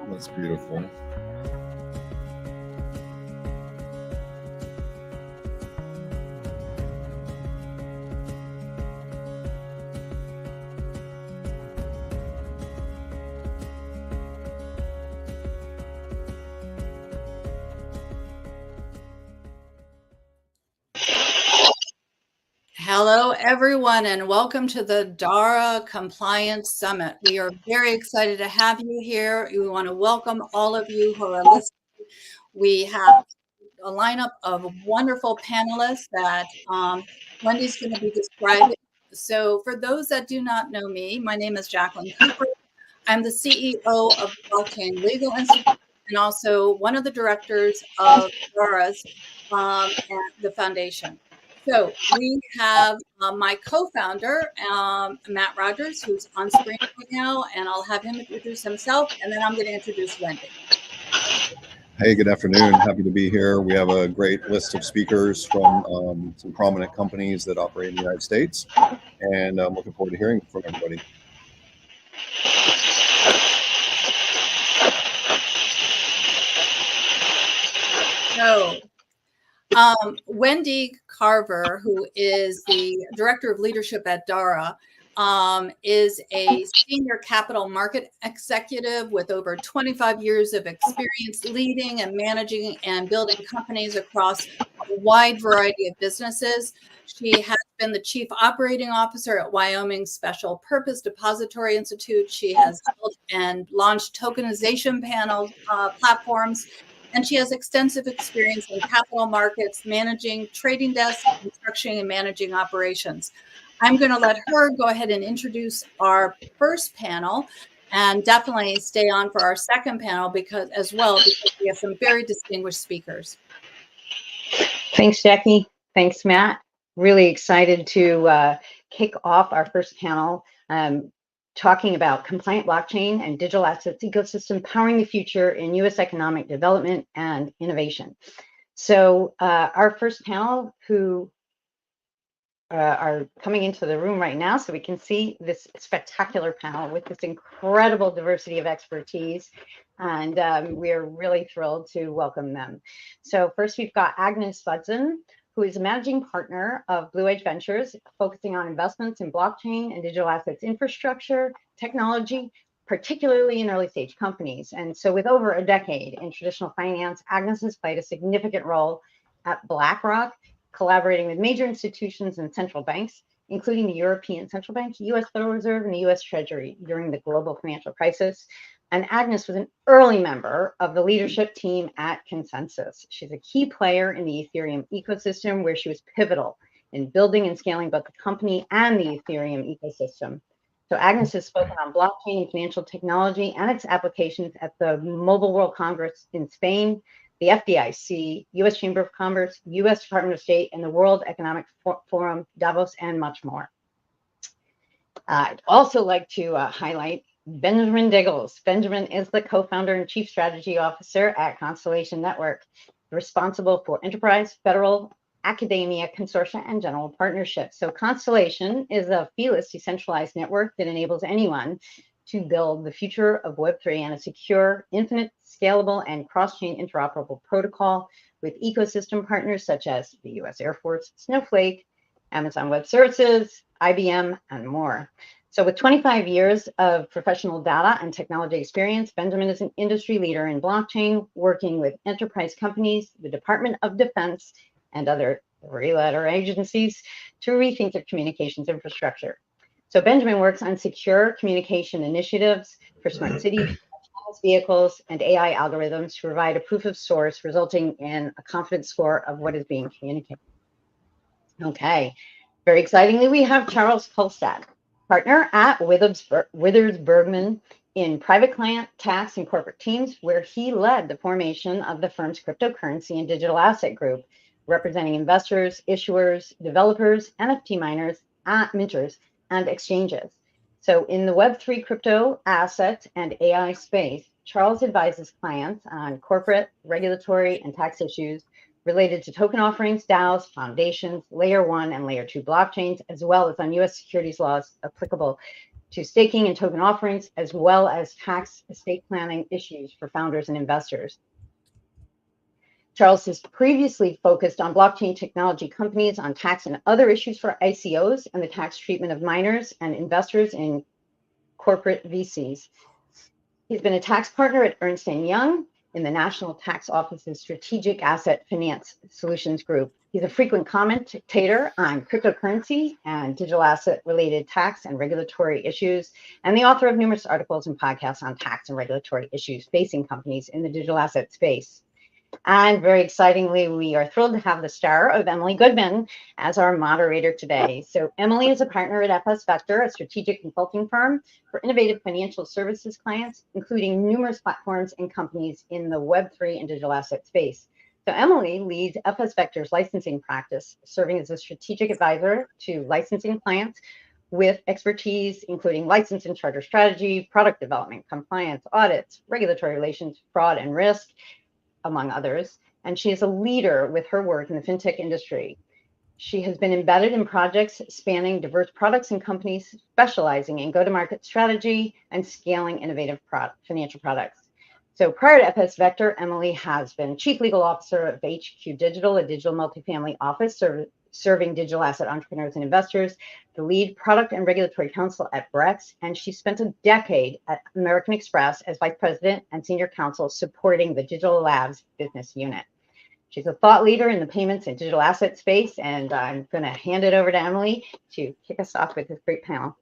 That's beautiful. Hello, everyone, and welcome to the DARA Compliance Summit. We are very excited to have you here. We want to welcome all of you who are listening. We have a lineup of wonderful panelists that Wendy's going to be describing. So for those that do not know me, my name is Jacqueline Cooper. I'm the CEO of Blockchain Legal Institute and also one of the directors of DARA's and the foundation. So we have my co-founder, Matt Rogers, who's on screen right now, and I'll have him introduce himself, and then I'm going to introduce Wendy. Hey, good afternoon. Happy to be here. We have a great list of speakers from some prominent companies that operate in the United States, and I'm looking forward to hearing from everybody. So, Wendy Carver, who is the Director of Leadership at DARA, is a senior capital market executive with over 25 years of experience leading and managing and building companies across a wide variety of businesses. She has been the Chief Operating Officer at Wyoming Special Purpose Depository Institute. She has built and launched tokenization panel platforms. And she has extensive experience in capital markets, managing trading desks, structuring and managing operations. I'm going to let her go ahead and introduce our first panel and definitely stay on for our second panel because we have some very distinguished speakers. Thanks, Jackie. Thanks, Matt. Really excited to kick off our first panel. Talking about compliant blockchain and digital assets ecosystem powering the future in U.S. economic development and innovation. So our first panel, who are coming into the room right now so we can see this spectacular panel with this incredible diversity of expertise. And we are really thrilled to welcome them. So first we've got Agnes Budson, who is a managing partner of Blue Edge Ventures, focusing on investments in blockchain and digital assets infrastructure, technology, particularly in early stage companies. And so with over a decade in traditional finance, Agnes has played a significant role at BlackRock, collaborating with major institutions and central banks, including the European Central Bank, US Federal Reserve, and the US Treasury during the global financial crisis. And Agnes was an early member of the leadership team at Consensus. She's a key player in the Ethereum ecosystem, where she was pivotal in building and scaling both the company and the Ethereum ecosystem. So Agnes has spoken on blockchain and financial technology and its applications at the Mobile World Congress in Spain, the FDIC, US Chamber of Commerce, US Department of State, and the World Economic Forum, Davos, and much more. I'd also like to highlight Benjamin Diggles. Benjamin is the co-founder and chief strategy officer at Constellation Network, responsible for enterprise, federal, academia, consortia, and general partnerships. So Constellation is a feeless decentralized network that enables anyone to build the future of Web3 and a secure, infinite, scalable, and cross-chain interoperable protocol with ecosystem partners such as the US Air Force, Snowflake, Amazon Web Services, IBM, and more. So with 25 years of professional data and technology experience, Benjamin is an industry leader in blockchain, working with enterprise companies, the Department of Defense, and other three-letter agencies to rethink their communications infrastructure. So Benjamin works on secure communication initiatives for smart cities, vehicles, and AI algorithms to provide a proof of source, resulting in a confidence score of what is being communicated. Okay, very excitingly, we have Charles Kolstad, partner at Withers Bergman in private client, tax, and corporate teams, where he led the formation of the firm's cryptocurrency and digital asset group, representing investors, issuers, developers, NFT miners, minters, and exchanges. So in the Web3 crypto asset and AI space, Charles advises clients on corporate, regulatory, and tax issues related to token offerings, DAOs, foundations, layer 1 and layer 2 blockchains, as well as on US securities laws applicable to staking and token offerings, as well as tax estate planning issues for founders and investors. Charles has previously focused on blockchain technology companies, on tax and other issues for ICOs, and the tax treatment of minors and investors in corporate VCs. He's been a tax partner at Ernst & Young in the National Tax Office's Strategic Asset Finance Solutions Group. He's a frequent commentator on cryptocurrency and digital asset related tax and regulatory issues, and the author of numerous articles and podcasts on tax and regulatory issues facing companies in the digital asset space. And very excitingly, we are thrilled to have the star of Emily Goodman as our moderator today. So Emily is a partner at FS Vector, a strategic consulting firm for innovative financial services clients, including numerous platforms and companies in the Web3 and digital asset space. So Emily leads FS Vector's licensing practice, serving as a strategic advisor to licensing clients with expertise, including license and charter strategy, product development, compliance, audits, regulatory relations, fraud and risk, among others, and she is a leader with her work in the fintech industry. She has been embedded in projects spanning diverse products and companies specializing in go-to-market strategy and scaling innovative financial products. So prior to FS Vector, Emily has been Chief Legal Officer of HQ Digital, a digital multifamily office serving digital asset entrepreneurs and investors, the lead product and regulatory counsel at Brex, and she spent a decade at American Express as vice president and senior counsel supporting the Digital Labs business unit. She's a thought leader in the payments and digital asset space, and I'm going to hand it over to Emily to kick us off with this great panel.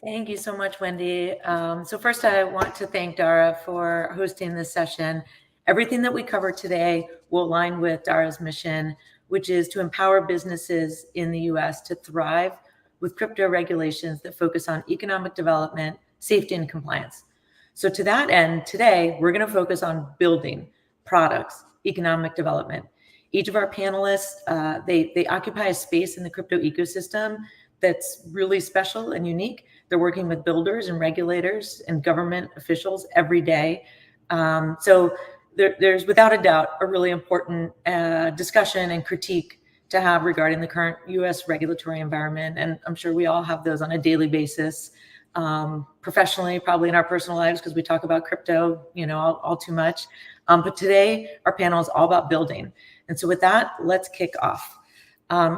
Thank you so much, Wendy. So first, I want to thank DARA for hosting this session. Everything that we cover today will align with DARA's mission, which is to empower businesses in the US to thrive with crypto regulations that focus on economic development, safety, and compliance. So to that end, today, we're going to focus on building products, economic development. Each of our panelists, they occupy a space in the crypto ecosystem that's really special and unique. They're working with builders and regulators and government officials every day. So there's without a doubt a really important discussion and critique to have regarding the current US regulatory environment. And I'm sure we all have those on a daily basis, professionally, probably in our personal lives, because we talk about crypto, all too much. But today our panel is all about building. And so with that, let's kick off.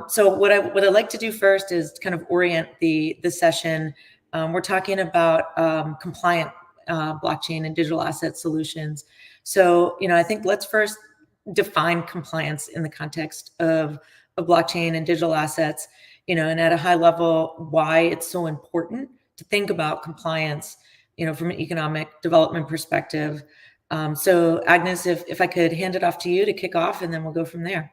So what I'd like to do first is kind of orient the session. We're talking about compliant blockchain and digital asset solutions. So, I think let's first define compliance in the context of blockchain and digital assets, and at a high level, why it's so important to think about compliance, from an economic development perspective. So Agnes, if I could hand it off to you to kick off, and then we'll go from there.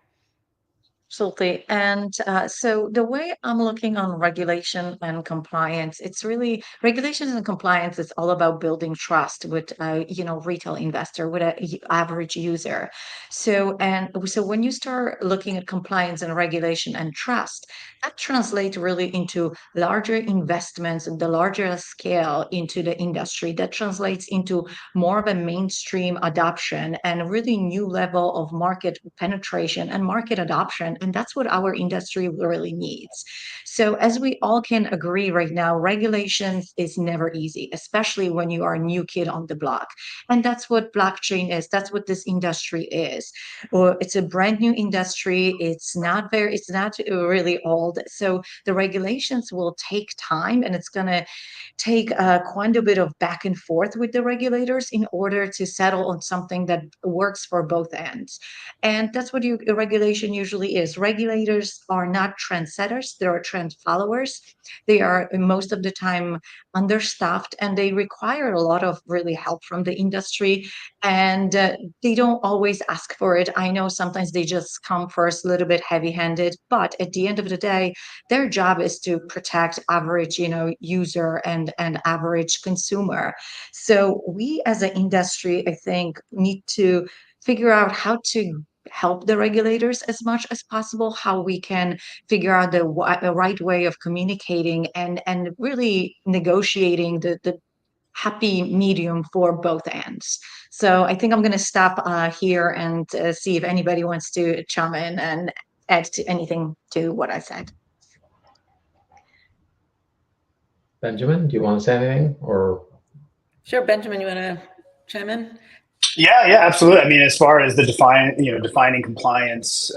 Absolutely. And so the way I'm looking on regulation and compliance, it's really regulations and compliance is all about building trust with retail investor, with an average user. So when you start looking at compliance and regulation and trust, that translates really into larger investments and the larger scale into the industry. That translates into more of a mainstream adoption and really new level of market penetration and market adoption. And that's what our industry really needs. So as we all can agree right now, regulations is never easy, especially when you are a new kid on the block. And that's what blockchain is. That's what this industry is. Or it's a brand new industry. It's not really old. So the regulations will take time, and it's going to take quite a bit of back and forth with the regulators in order to settle on something that works for both ends. And that's what regulation usually is. Regulators are not trendsetters, they are trend followers. They are most of the time understaffed, and they require a lot of really help from the industry, and they don't always ask for it. I know sometimes they just come first a little bit heavy-handed, but at the end of the day, their job is to protect average user and average consumer. So we as an industry, I think, need to figure out how to help the regulators as much as possible, how we can figure out the right way of communicating and really negotiating the happy medium for both ends. So I think I'm going to stop here and see if anybody wants to chime in and add to anything to what I said. Benjamin, do you want to say anything or? Sure, Benjamin, you want to chime in? Yeah, absolutely. I mean, as far as the defining compliance,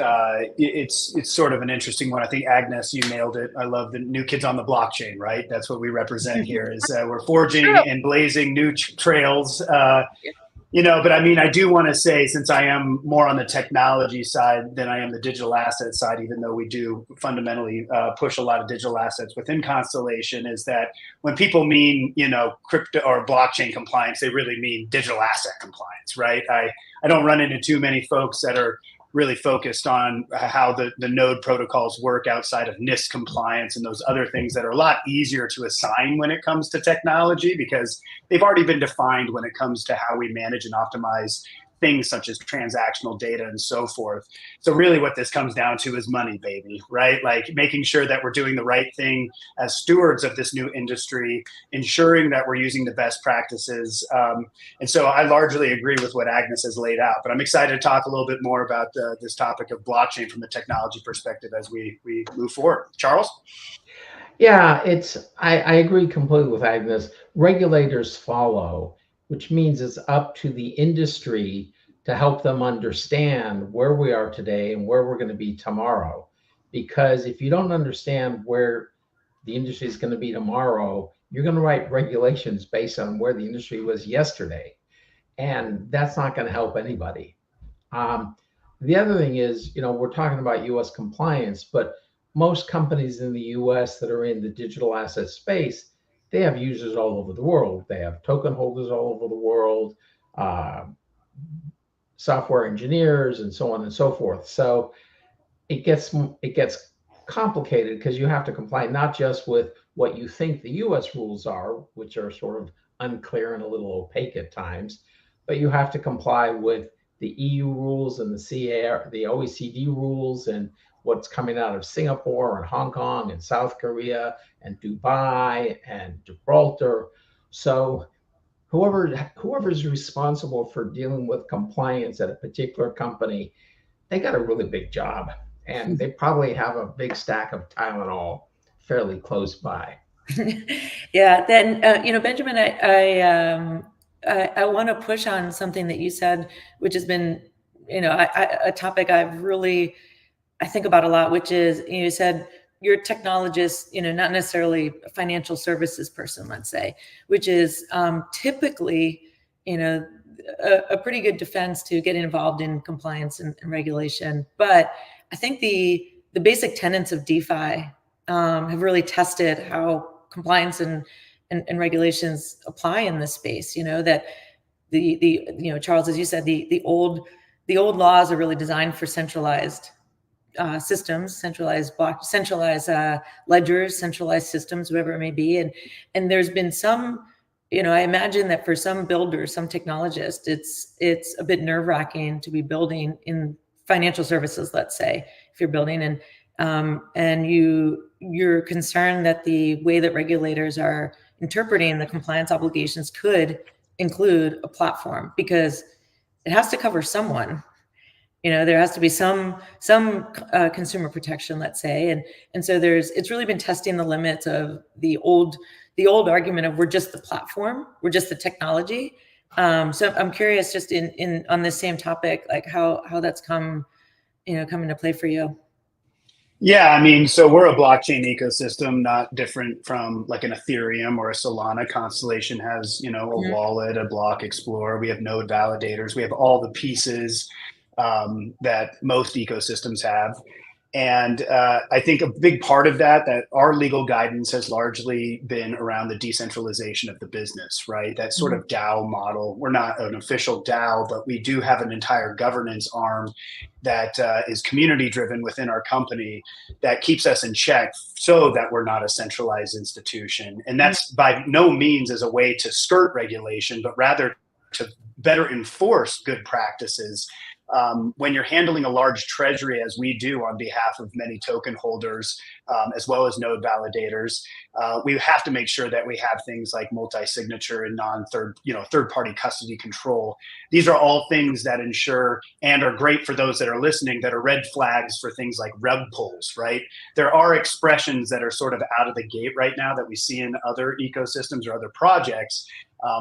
it's sort of an interesting one. I think Agnes, you nailed it. I love the new kids on the blockchain, right? That's what we represent here. Is we're forging and blazing new trails. But I mean, I do want to say, since I am more on the technology side than I am the digital asset side, even though we do fundamentally push a lot of digital assets within Constellation, is that when people mean, crypto or blockchain compliance, they really mean digital asset compliance, right? I don't run into too many folks that are really focused on how the node protocols work outside of NIST compliance and those other things that are a lot easier to assign when it comes to technology, because they've already been defined when it comes to how we manage and optimize things such as transactional data and so forth. So really what this comes down to is money, baby, right? Like making sure that we're doing the right thing as stewards of this new industry, ensuring that we're using the best practices. And so I largely agree with what Agnes has laid out, but I'm excited to talk a little bit more about this topic of blockchain from the technology perspective as we move forward. Charles? Yeah, I agree completely with Agnes. Regulators follow, which means it's up to the industry to help them understand where we are today and where we're going to be tomorrow. Because if you don't understand where the industry is going to be tomorrow, you're going to write regulations based on where the industry was yesterday. And that's not going to help anybody. The other thing is, we're talking about US compliance, but most companies in the US that are in the digital asset space, they have users all over the world. They have token holders all over the world, software engineers, and so on and so forth. So it gets complicated because you have to comply not just with what you think the US rules are, which are sort of unclear and a little opaque at times, but you have to comply with the EU rules and the OECD rules and what's coming out of Singapore and Hong Kong and South Korea and Dubai and Gibraltar. So whoever's responsible for dealing with compliance at a particular company, they got a really big job, and they probably have a big stack of Tylenol fairly close by. Yeah, then Benjamin, I want to push on something that you said, which has been a topic I think about a lot, which is, you said you're a technologist, not necessarily a financial services person, let's say, which is typically, a pretty good defense to getting involved in compliance and regulation. But I think the basic tenets of DeFi have really tested how compliance and regulations apply in this space. That Charles, as you said, the old laws are really designed for centralized systems, centralized ledgers, centralized systems, whatever it may be. And there's been some, I imagine that for some builders, some technologists, it's a bit nerve-wracking to be building in financial services, let's say, if you're building and you're concerned that the way that regulators are interpreting the compliance obligations could include a platform, because it has to cover someone. There has to be some consumer protection, let's say, and so it's really been testing the limits of the old argument of we're just the platform, we're just the technology. So I'm curious, just on this same topic, like how that's come into play for you. Yeah, I mean, so we're a blockchain ecosystem, not different from like an Ethereum or a Solana. Constellation has, a wallet, a block explorer. We have node validators. We have all the pieces that most ecosystems have. And I think a big part of that our legal guidance has largely been around the decentralization of the business, right? That sort of DAO model. We're not an official DAO, but we do have an entire governance arm that is community driven within our company that keeps us in check so that we're not a centralized institution. And that's by no means as a way to skirt regulation, but rather to better enforce good practices when you're handling a large treasury, as we do on behalf of many token holders, as well as node validators, we have to make sure that we have things like multi-signature and third-party custody control. These are all things that ensure and are great for those that are listening, that are red flags for things like rug pulls, right? There are expressions that are sort of out of the gate right now that we see in other ecosystems or other projects,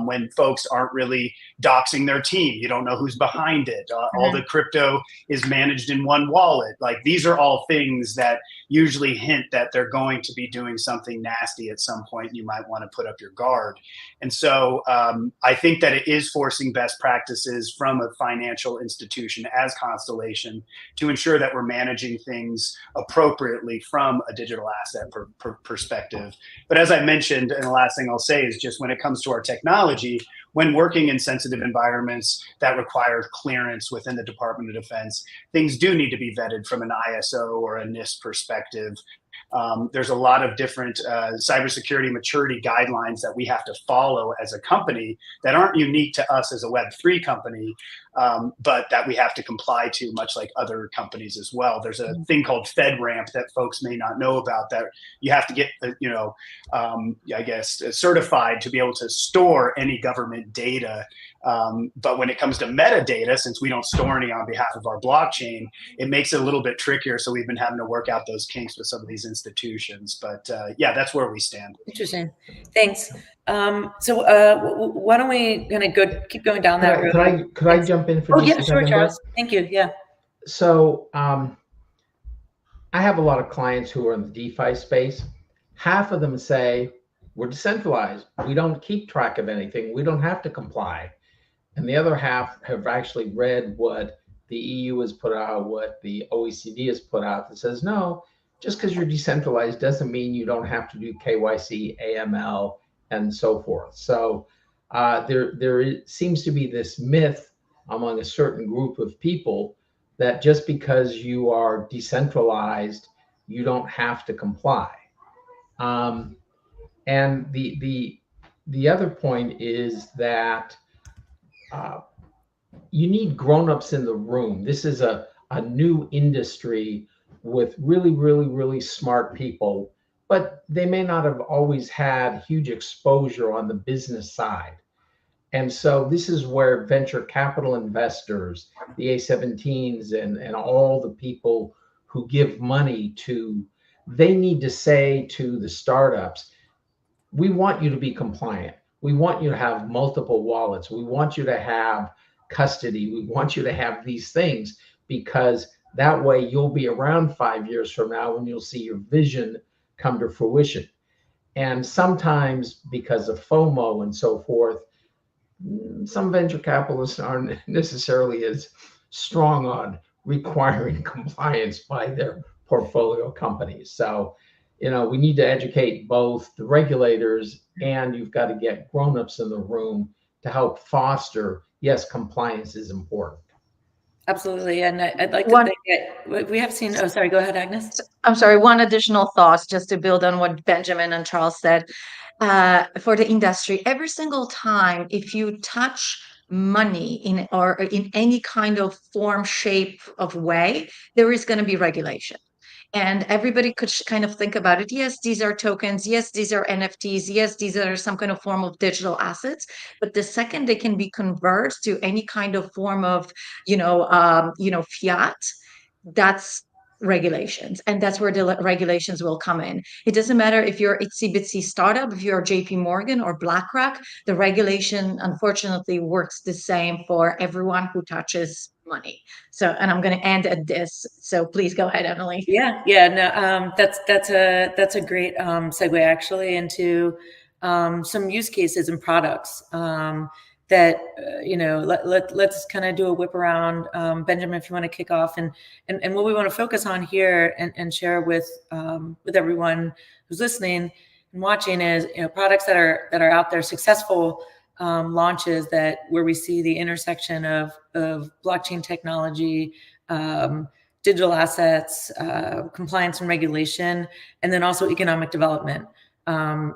when folks aren't really doxing their team. You don't know who's behind it. All the crypto is managed in one wallet. Like, these are all things that usually hint that they're going to be doing something nasty at some point. You might want to put up your guard. And so I think that it is forcing best practices from a financial institution as Constellation to ensure that we're managing things appropriately from a digital asset perspective. But as I mentioned, and the last thing I'll say is just when it comes to our technology, when working in sensitive environments that require clearance within the Department of Defense, things do need to be vetted from an ISO or a NIST perspective. There's a lot of different cybersecurity maturity guidelines that we have to follow as a company that aren't unique to us as a Web3 company, but that we have to comply to, much like other companies as well. There's a thing called FedRAMP that folks may not know about, that you have to get, I guess, certified to be able to store any government data. But when it comes to metadata, since we don't store any on behalf of our blockchain, it makes it a little bit trickier. So we've been having to work out those kinks with some of these institutions. But yeah, that's where we stand. Interesting. Thanks. So why don't we kind of keep going down that road? Could I jump in for just a second? Sure, Charles. Thank you. Yeah. So I have a lot of clients who are in the DeFi space. Half of them say, we're decentralized. We don't keep track of anything. We don't have to comply. And the other half have actually read what the EU has put out, what the OECD has put out, that says, no, just because you're decentralized doesn't mean you don't have to do KYC, AML, and so forth. So there seems to be this myth among a certain group of people that just because you are decentralized, you don't have to comply. And the other point is that you need grown-ups in the room. This is a new industry with really, really, really smart people, but they may not have always had huge exposure on the business side. And so this is where venture capital investors, the A17s, and all the people who give money to, they need to say to the startups, we want you to be compliant. We want you to have multiple wallets. We want you to have custody. We want you to have these things, because that way you'll be around 5 years from now when you'll see your vision come to fruition. And sometimes because of FOMO and so forth, some venture capitalists aren't necessarily as strong on requiring compliance by their portfolio companies. So, we need to educate both the regulators, and you've got to get grown-ups in the room to help foster, yes, compliance is important. Absolutely. And I'd like to think that we have seen, oh, sorry, go ahead, Agnes. I'm sorry, one additional thought just to build on what Benjamin and Charles said. For the industry, every single time, if you touch money in any kind of form, shape of way, there is going to be regulation. And everybody could kind of think about it. Yes, these are tokens. Yes, these are NFTs. Yes, these are some kind of form of digital assets. But the second they can be converted to any kind of form of, fiat, that's regulations. And that's where the regulations will come in. It doesn't matter if you're itsy bitsy startup, if you're JP Morgan or BlackRock, the regulation unfortunately works the same for everyone who touches money. So, and I'm going to end at this. So please go ahead, Emily. Yeah. No, that's a great segue actually into some use cases and products that let's kind of do a whip around. Benjamin, if you want to kick off, and what we want to focus on here and share with everyone who's listening and watching is products that are out there, successful launches where we see the intersection of blockchain technology, digital assets, compliance and regulation, and then also economic development. Again,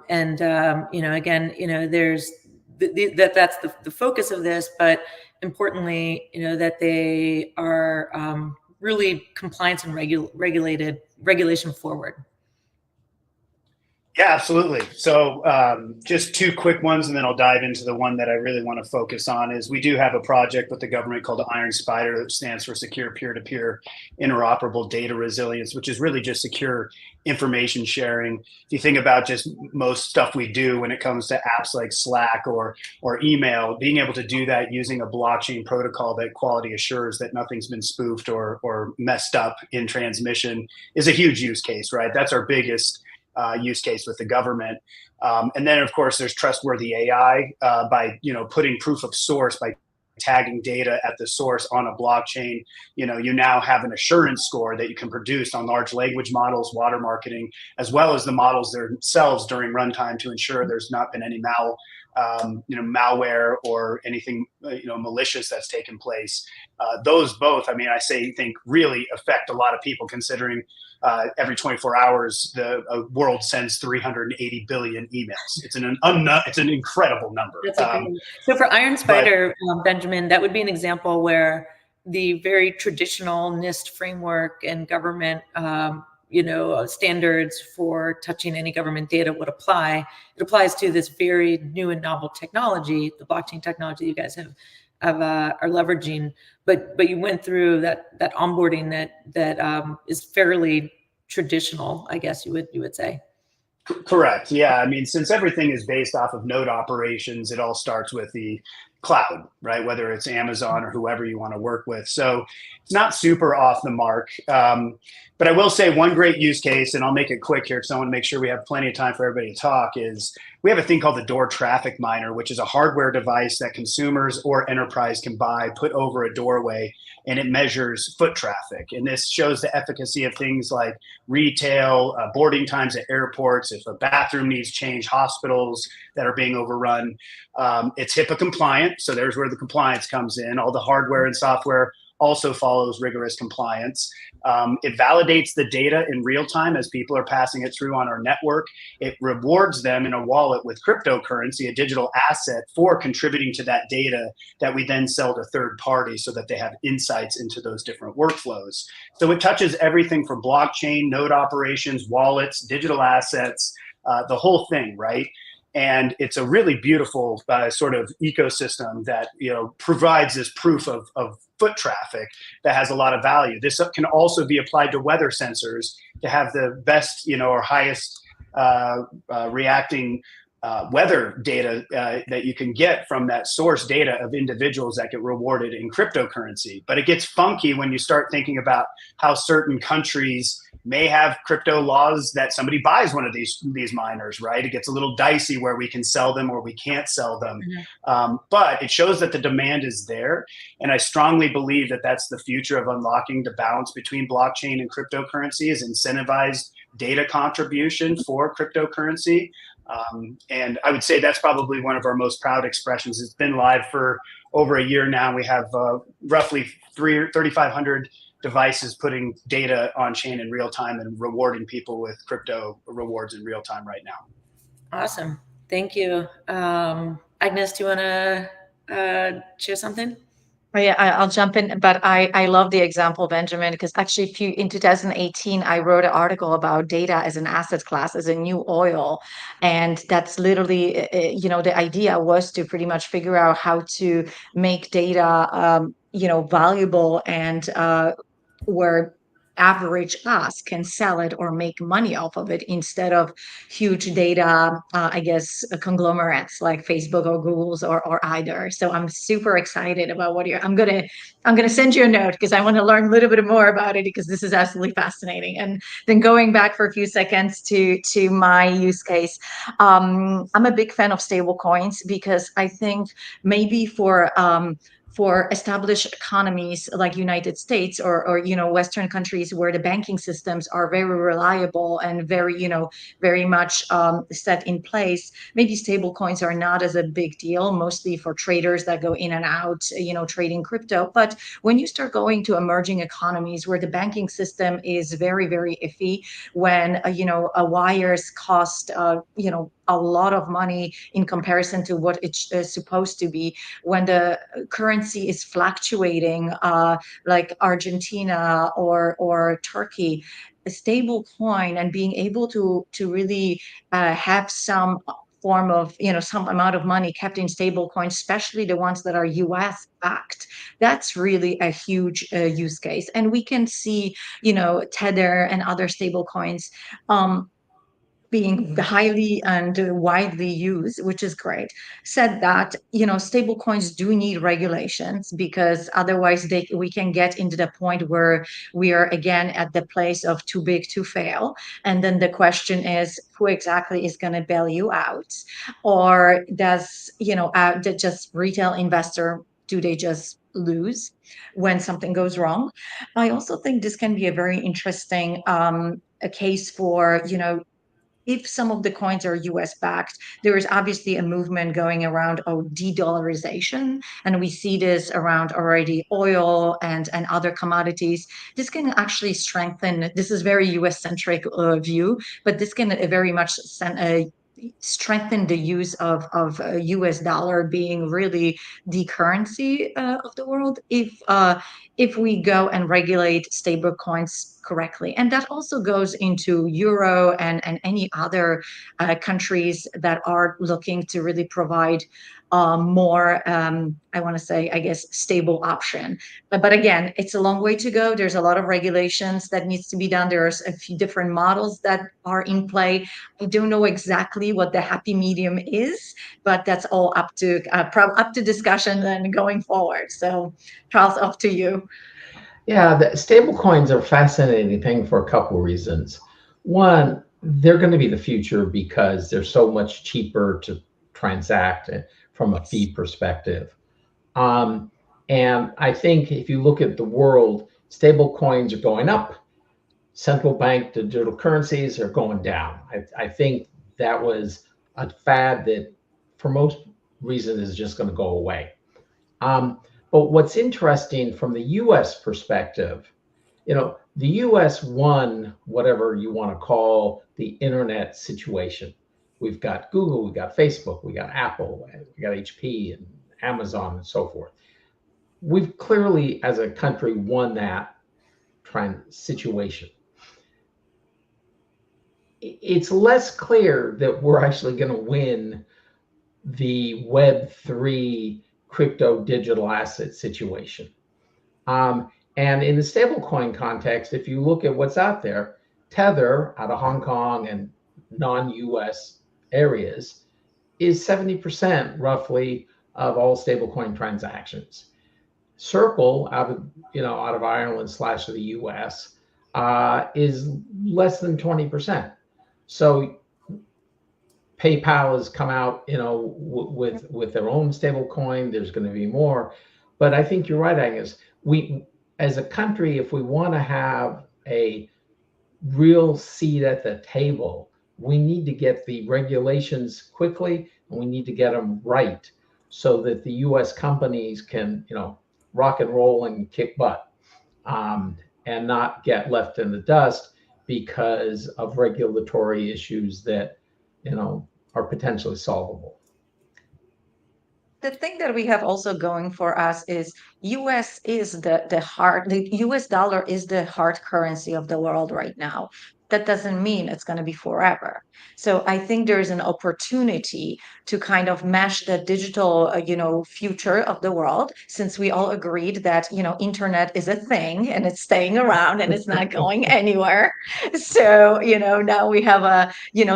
that's the focus of this, but importantly, that they are really compliance and regulation forward. Yeah, absolutely. So just two quick ones, and then I'll dive into the one that I really want to focus on. Is we do have a project with the government called Iron Spider, that stands for Secure Peer-to-Peer Interoperable Data Resilience, which is really just secure information sharing. If you think about just most stuff we do when it comes to apps like Slack or email, being able to do that using a blockchain protocol that quality assures that nothing's been spoofed or messed up in transmission is a huge use case, right? That's our biggest use case with the government. And then, of course, there's trustworthy AI by putting proof of source, by tagging data at the source on a blockchain. You now have an assurance score that you can produce on large language models, watermarking, as well as the models themselves during runtime to ensure there's not been any malware or anything malicious that's taken place. Those both, I think really affect a lot of people, considering every 24 hours the world sends 380 billion emails. It's an incredible number. So for Iron Spider, Benjamin, that would be an example where the very traditional NIST framework and government standards for touching any government data would apply. It applies to this very new and novel technology, the blockchain technology you guys are leveraging. But you went through that onboarding that is fairly traditional, I guess you would say. Correct. Yeah. Since everything is based off of node operations, it all starts with the cloud, right? Whether it's Amazon or whoever you want to work with. So it's not super off the mark. But I will say one great use case, and I'll make it quick here because I want to make sure we have plenty of time for everybody to talk, is we have a thing called the door traffic miner, which is a hardware device that consumers or enterprise can buy, put over a doorway, and it measures foot traffic. And this shows the efficacy of things like retail, boarding times at airports, if a bathroom needs change, hospitals that are being overrun. It's HIPAA compliant, so there's where the compliance comes in. All the hardware and software also follows rigorous compliance. It validates the data in real time as people are passing it through on our network. It rewards them in a wallet with cryptocurrency, a digital asset, for contributing to that data that we then sell to third parties so that they have insights into those different workflows. So it touches everything from blockchain, node operations, wallets, digital assets, the whole thing, right? And it's a really beautiful sort of ecosystem that provides this proof of foot traffic that has a lot of value. This can also be applied to weather sensors to have the best, or highest reacting weather data that you can get from that source data of individuals that get rewarded in cryptocurrency. But it gets funky when you start thinking about how certain countries may have crypto laws that somebody buys one of these miners, right? It gets a little dicey where we can sell them or we can't sell them. Mm-hmm. But it shows that the demand is there. And I strongly believe that that's the future of unlocking the balance between blockchain and cryptocurrency, is incentivized data contribution for cryptocurrency. And I would say that's probably one of our most proud expressions. It's been live for over a year now. We have roughly 3,500 devices putting data on chain in real time and rewarding people with crypto rewards in real time right now. Awesome. Thank you. Agnes, do you want to share something? Oh, yeah, I'll jump in, but I love the example, Benjamin, because actually in 2018, I wrote an article about data as an asset class, as a new oil. And that's literally, the idea was to pretty much figure out how to make data, valuable, and where average us can sell it or make money off of it, instead of huge data, conglomerates like Facebook or Google's or either. So I'm super excited about I'm gonna send you a note because I want to learn a little bit more about it, because this is absolutely fascinating. And then going back for a few seconds to my use case, I'm a big fan of stable coins, because I think maybe for established economies like United States or Western countries where the banking systems are very reliable and very much set in place, maybe stable coins are not as a big deal, mostly for traders that go in and out, trading crypto. But when you start going to emerging economies where the banking system is very, very iffy, when wires cost a lot of money in comparison to what it's supposed to be. When the currency is fluctuating, like Argentina or Turkey, a stable coin and being able to really have some form of, some amount of money kept in stable coins, especially the ones that are US backed, that's really a huge use case. And we can see, Tether and other stable coins being highly and widely used, which is great. Said that, stable coins do need regulations, because otherwise we can get into the point where we are again at the place of too big to fail. And then the question is, who exactly is going to bail you out? Or does, just retail investor, do they just lose when something goes wrong? I also think this can be a very interesting a case for, if some of the coins are US backed, there is obviously a movement going around of de-dollarization. And we see this around already oil and other commodities. This can actually strengthen, this is very US centric view, but this can very much strengthen the use of US dollar being really the currency of the world, if we go and regulate stable coins correctly. And that also goes into euro and any other countries that are looking to really provide more, I want to say, I guess, stable option. But again, it's a long way to go. There's a lot of regulations that needs to be done. There's a few different models that are in play. I don't know exactly what the happy medium is, but that's all up to discussion and going forward. So Charles, up to you. Yeah, the stable coins are a fascinating thing for a couple of reasons. One, they're going to be the future because they're so much cheaper to transact from a fee perspective. And I think if you look at the world, stable coins are going up. Central bank digital currencies are going down. I think that was a fad that, for most reasons, is just going to go away. But what's interesting from the US perspective, the US won whatever you want to call the internet situation. We've got Google, we've got Facebook, we got Apple, we got HP and Amazon and so forth. We've clearly, as a country, won that situation. It's less clear that we're actually going to win the Web3 crypto digital asset situation. And in the stablecoin context, if you look at what's out there, Tether out of Hong Kong and non-US areas is 70% roughly of all stablecoin transactions. Circle out of Ireland / the US is less than 20%. So PayPal has come out, with their own stable coin. There's going to be more, but I think you're right, Agnes. We, as a country, if we want to have a real seat at the table, we need to get the regulations quickly, and we need to get them right, so that the U.S. companies can, rock and roll and kick butt, and not get left in the dust because of regulatory issues that, are potentially solvable. The thing that we have also going for us is US is the US dollar is the hard currency of the world right now. That doesn't mean it's going to be forever. So I think there's an opportunity to kind of mesh the digital, future of the world, since we all agreed that, internet is a thing and it's staying around and it's not going anywhere. So, now we have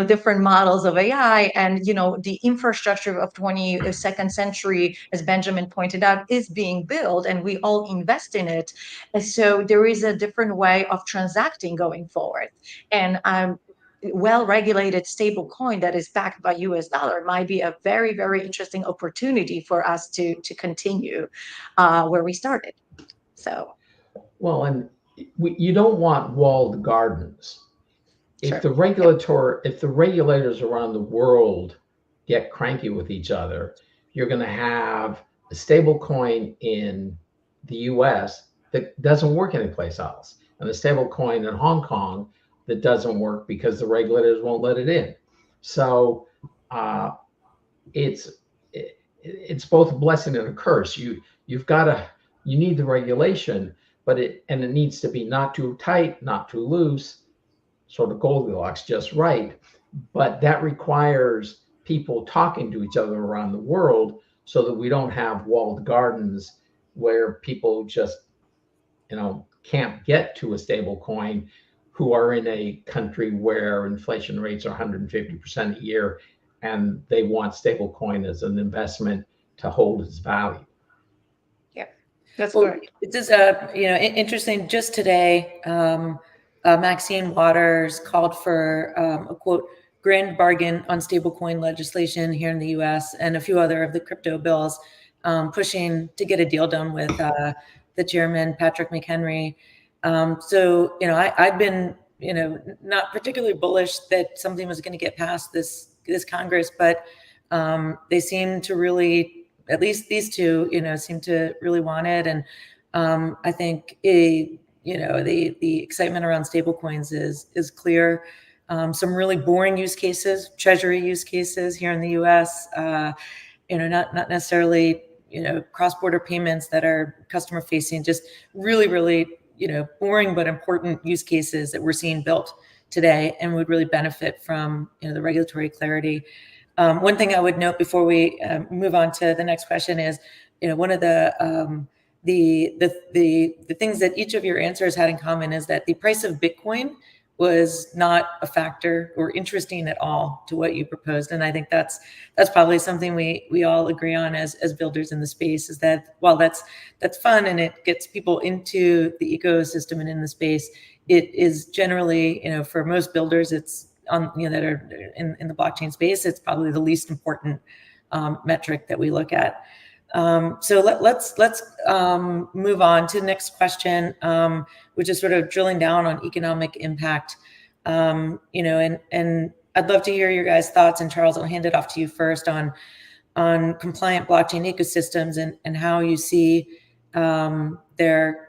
different models of AI, and, the infrastructure of 22nd century, as Benjamin pointed out, is being built, and we all invest in it. So there is a different way of transacting going forward. And well-regulated stable coin that is backed by US dollar might be a very, very interesting opportunity for us to continue where we started. So, well, and you don't want walled gardens. Sure. If the regulators around the world get cranky with each other, you're going to have a stable coin in the US that doesn't work anyplace else, and a stable coin in Hong Kong that doesn't work because the regulators won't let it in. So uh, it's it's both a blessing and a curse. You've got to you need the regulation, but it needs to be not too tight, not too loose, sort of Goldilocks, just right. But that requires people talking to each other around the world so that we don't have walled gardens where people just can't get to a stable coin who are in a country where inflation rates are 150% a year and they want stable coin as an investment to hold its value. Yeah, that's Well, correct. it is interesting. Just today, Maxine Waters called for a quote grand bargain on stablecoin legislation here in the U.S. and a few other of the crypto bills, pushing to get a deal done with the chairman Patrick McHenry. So I've been not particularly bullish that something was going to get past this Congress, but they seem to really, at least these two, seem to really want it. And I think the excitement around stablecoins is clear. Some really boring use cases, treasury use cases here in the U.S. Not necessarily cross-border payments that are customer facing, just really, really boring but important use cases that we're seeing built today and would really benefit from the regulatory clarity. One thing I would note before we move on to the next question is, one of the things that each of your answers had in common is that the price of Bitcoin was not a factor or interesting at all to what you proposed. And I think that's probably something we all agree on as builders in the space, is that while that's fun and it gets people into the ecosystem and in the space, it is generally, for most builders, it's on, that are in the blockchain space, it's probably the least important metric that we look at. So let's move on to the next question, which is sort of drilling down on economic impact. And I'd love to hear your guys' thoughts. And Charles, I'll hand it off to you first on compliant blockchain ecosystems and how you see they're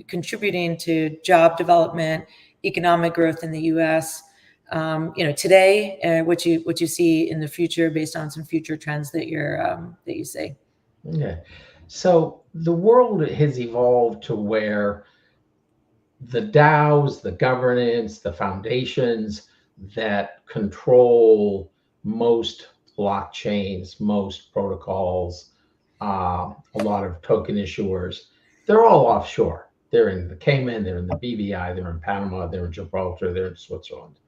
contributing to job development, economic growth in the U.S. Today, what you see in the future based on some future trends that you see. Okay. So the world has evolved to where the DAOs, the governance, the foundations that control most blockchains, most protocols, a lot of token issuers, they're all offshore. They're in the Cayman, they're in the BVI, they're in Panama, they're in Gibraltar, they're in Switzerland.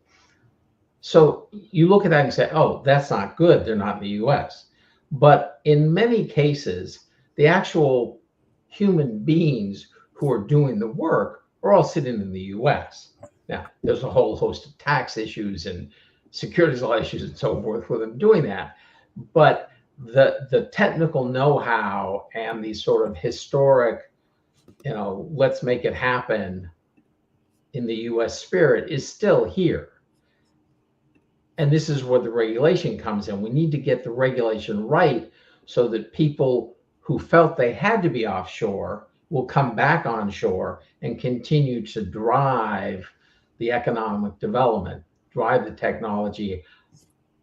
So you look at that and say, oh, that's not good. They're not in the US. But in many cases, the actual human beings who are doing the work are all sitting in the US. Now, there's a whole host of tax issues and securities law issues and so forth with them doing that. But the technical know-how and the sort of historic, let's make it happen in the US spirit is still here. And this is where the regulation comes in. We need to get the regulation right so that people who felt they had to be offshore will come back onshore and continue to drive the economic development, drive the technology.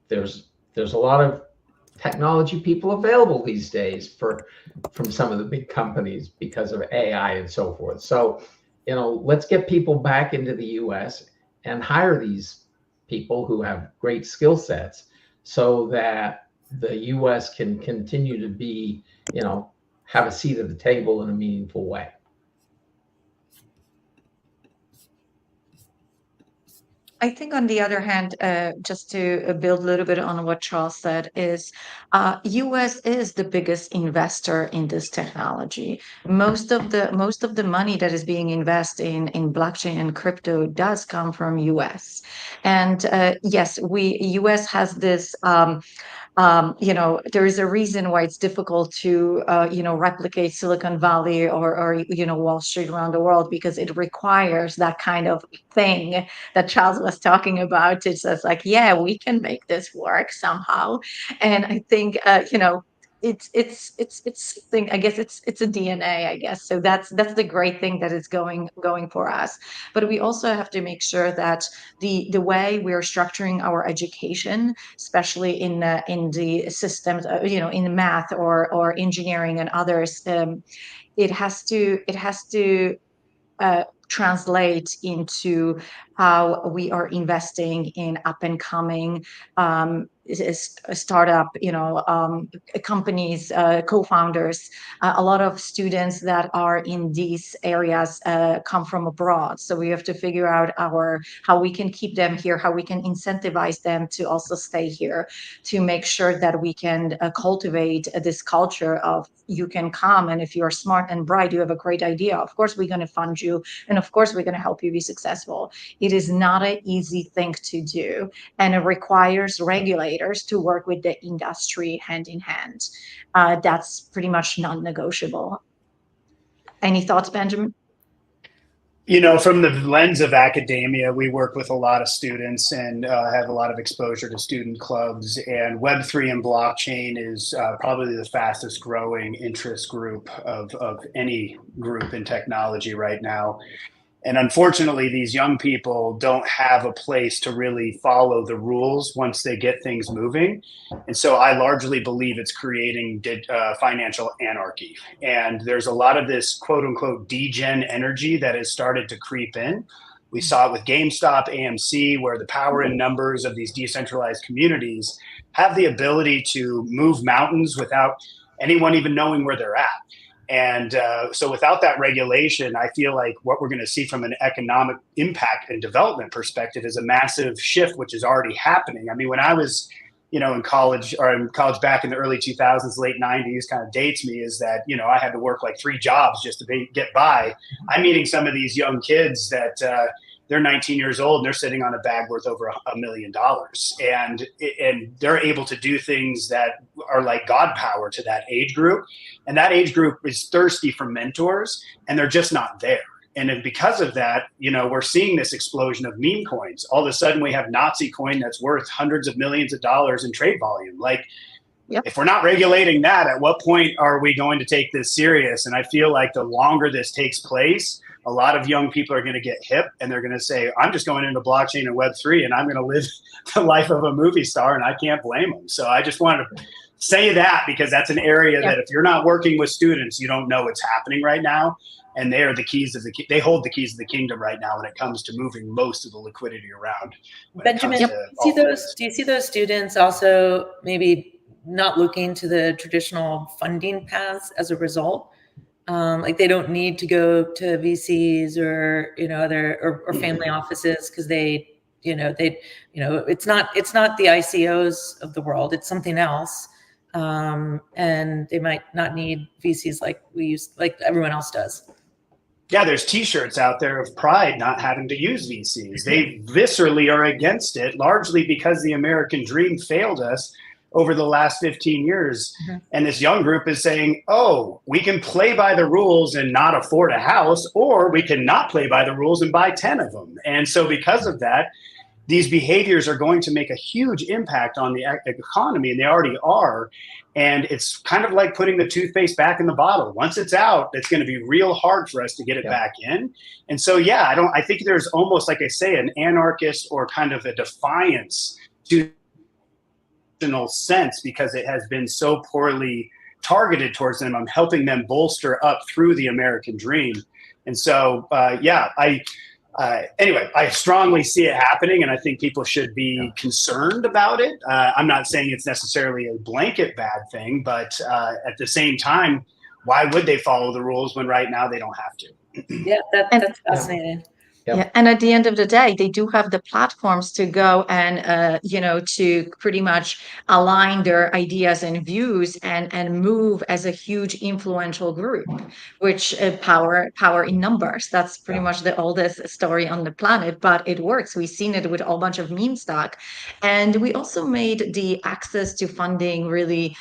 There's a lot of technology people available these days from some of the big companies because of AI and so forth. So, let's get people back into the US and hire these people who have great skill sets so that the US can continue to be, have a seat at the table in a meaningful way. I think on the other hand, just to build a little bit on what Charles said, is U.S. is the biggest investor in this technology. Most of the money that is being invested in blockchain and crypto does come from U.S. And yes, U.S. has this. There is a reason why it's difficult to, replicate Silicon Valley or Wall Street around the world, because it requires that kind of thing that Charles was talking about. It's just like, yeah, we can make this work somehow. And I think, it's thing. I guess it's a DNA, I guess. So that's the great thing that is going for us. But we also have to make sure that the way we're structuring our education, especially in the systems, in math or engineering and others, it has to translate into how we are investing in up and coming startup, companies, co-founders. A lot of students that are in these areas come from abroad, so we have to figure out how we can keep them here, how we can incentivize them to also stay here, to make sure that we can cultivate this culture of you can come, and if you're smart and bright, you have a great idea, of course we're going to fund you, and of course we're going to help you be successful. It is not an easy thing to do, and it requires regulators to work with the industry hand in hand. That's pretty much non-negotiable. Any thoughts, Benjamin? From the lens of academia, we work with a lot of students and have a lot of exposure to student clubs. And Web3 and blockchain is probably the fastest growing interest group of any group in technology right now. And unfortunately, these young people don't have a place to really follow the rules once they get things moving. And so I largely believe it's creating financial anarchy. And there's a lot of this quote unquote degen energy that has started to creep in. We saw it with GameStop, AMC, where the power and numbers of these decentralized communities have the ability to move mountains without anyone even knowing where they're at. And so without that regulation, I feel like what we're going to see from an economic impact and development perspective is a massive shift, which is already happening. I mean, when I was, in college back in the early 2000s, late 90s, kind of dates me, is that, I had to work like 3 jobs just to get by. I'm meeting some of these young kids that they're 19 years old and they're sitting on a bag worth over $1 million. And they're able to do things that are like God power to that age group. And that age group is thirsty for mentors, and they're just not there. And then because of that, we're seeing this explosion of meme coins. All of a sudden we have Nazi coin that's worth hundreds of millions of dollars in trade volume. Like, yep. If we're not regulating that, at what point are we going to take this serious? And I feel like the longer this takes place, a lot of young people are going to get hip and they're going to say, I'm just going into blockchain and Web3 and I'm going to live the life of a movie star, and I can't blame them. So I just wanted to say that because that's an area that if you're not working with students, you don't know what's happening right now. And they are the keys of they hold the keys of the kingdom right now when it comes to moving most of the liquidity around. Benjamin, do you see those students also maybe not looking to the traditional funding paths as a result? Like they don't need to go to VCs or other or family offices because it's not the ICOs of the world, it's something else, and they might not need VCs like everyone else does. Yeah, there's T-shirts out there of pride not having to use VCs. They viscerally are against it, largely because the American dream failed us over the last 15 years. Mm-hmm. And this young group is saying, oh, we can play by the rules and not afford a house, or we can not play by the rules and buy 10 of them. And so because of that, these behaviors are going to make a huge impact on the economy, and they already are. And it's kind of like putting the toothpaste back in the bottle. Once it's out, it's going to be real hard for us to get it back in. And so, yeah, I think there's almost, like I say, an anarchist or kind of a defiance to sense because it has been so poorly targeted towards them. I'm helping them bolster up through the American dream. And so, anyway, I strongly see it happening, and I think people should be concerned about it. I'm not saying it's necessarily a blanket bad thing, but at the same time, why would they follow the rules when right now they don't have to? Yeah, that's fascinating. Yep. Yeah, and at the end of the day, they do have the platforms to go and to pretty much align their ideas and views and move as a huge influential group, which power in numbers. That's pretty much the oldest story on the planet, but it works. We've seen it with a whole bunch of meme stock, and we also made the access to funding really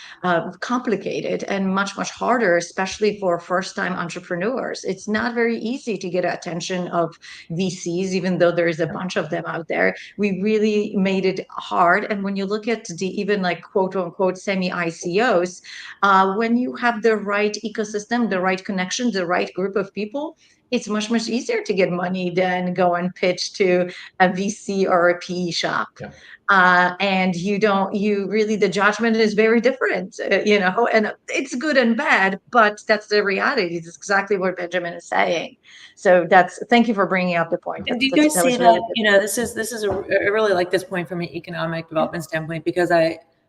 complicated and much harder, especially for first-time entrepreneurs. It's not very easy to get attention of VCs, even though there is a bunch of them out there. We really made it hard. And when you look at the even like quote unquote semi ICOs, when you have the right ecosystem, the right connection, the right group of people, it's much, much easier to get money than go and pitch to a VC or a PE shop. Yeah. And you really, the judgment is very different, and it's good and bad, but that's the reality. It's exactly what Benjamin is saying. So thank you for bringing up the point. And do you guys see that, this is I really like this point from an economic development standpoint, because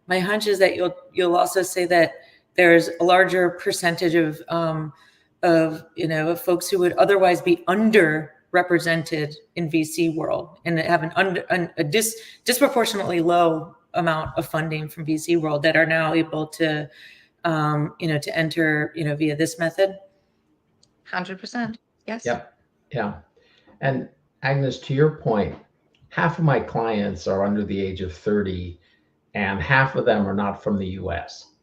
my hunch is that you'll also say that there's a larger percentage of folks who would otherwise be underrepresented in VC world and have a disproportionately low amount of funding from VC world that are now able to to enter via this method. 100%. Yes. Yep. Yeah. And Agnes, to your point, half of my clients are under the age of 30 and half of them are not from the US.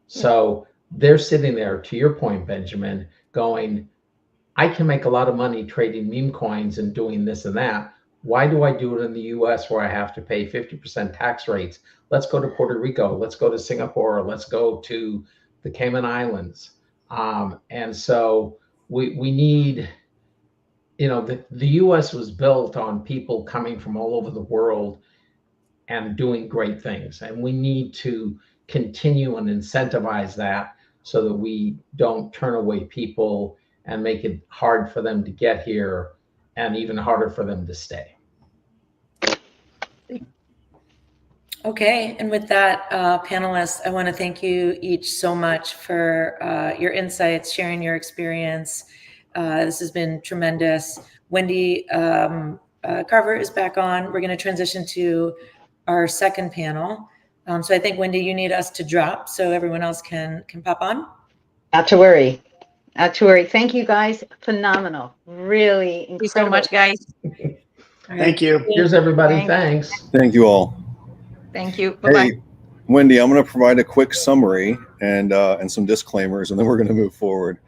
So they're sitting there, to your point, Benjamin, going, I can make a lot of money trading meme coins and doing this and that. Why do I do it in the US where I have to pay 50% tax rates? Let's go to Puerto Rico. Let's go to Singapore. Let's go to the Cayman Islands. And so we need, the US was built on people coming from all over the world and doing great things. And we need to continue and incentivize that so that we don't turn away people and make it hard for them to get here and even harder for them to stay. Okay, and with that, panelists, I want to thank you each so much for your insights, sharing your experience. This has been tremendous. Wendy Carver is back on. We're going to transition to our second panel. So I think, Wendy, you need us to drop so everyone else can pop on. Not to worry. Not to worry. Thank you, guys. Phenomenal. Really incredible. Thank you so much, guys. Thank you. Here's everybody. Thanks. Thank you all. Thank you. Bye-bye. Hey, Wendy, I'm going to provide a quick summary and some disclaimers, and then we're going to move forward.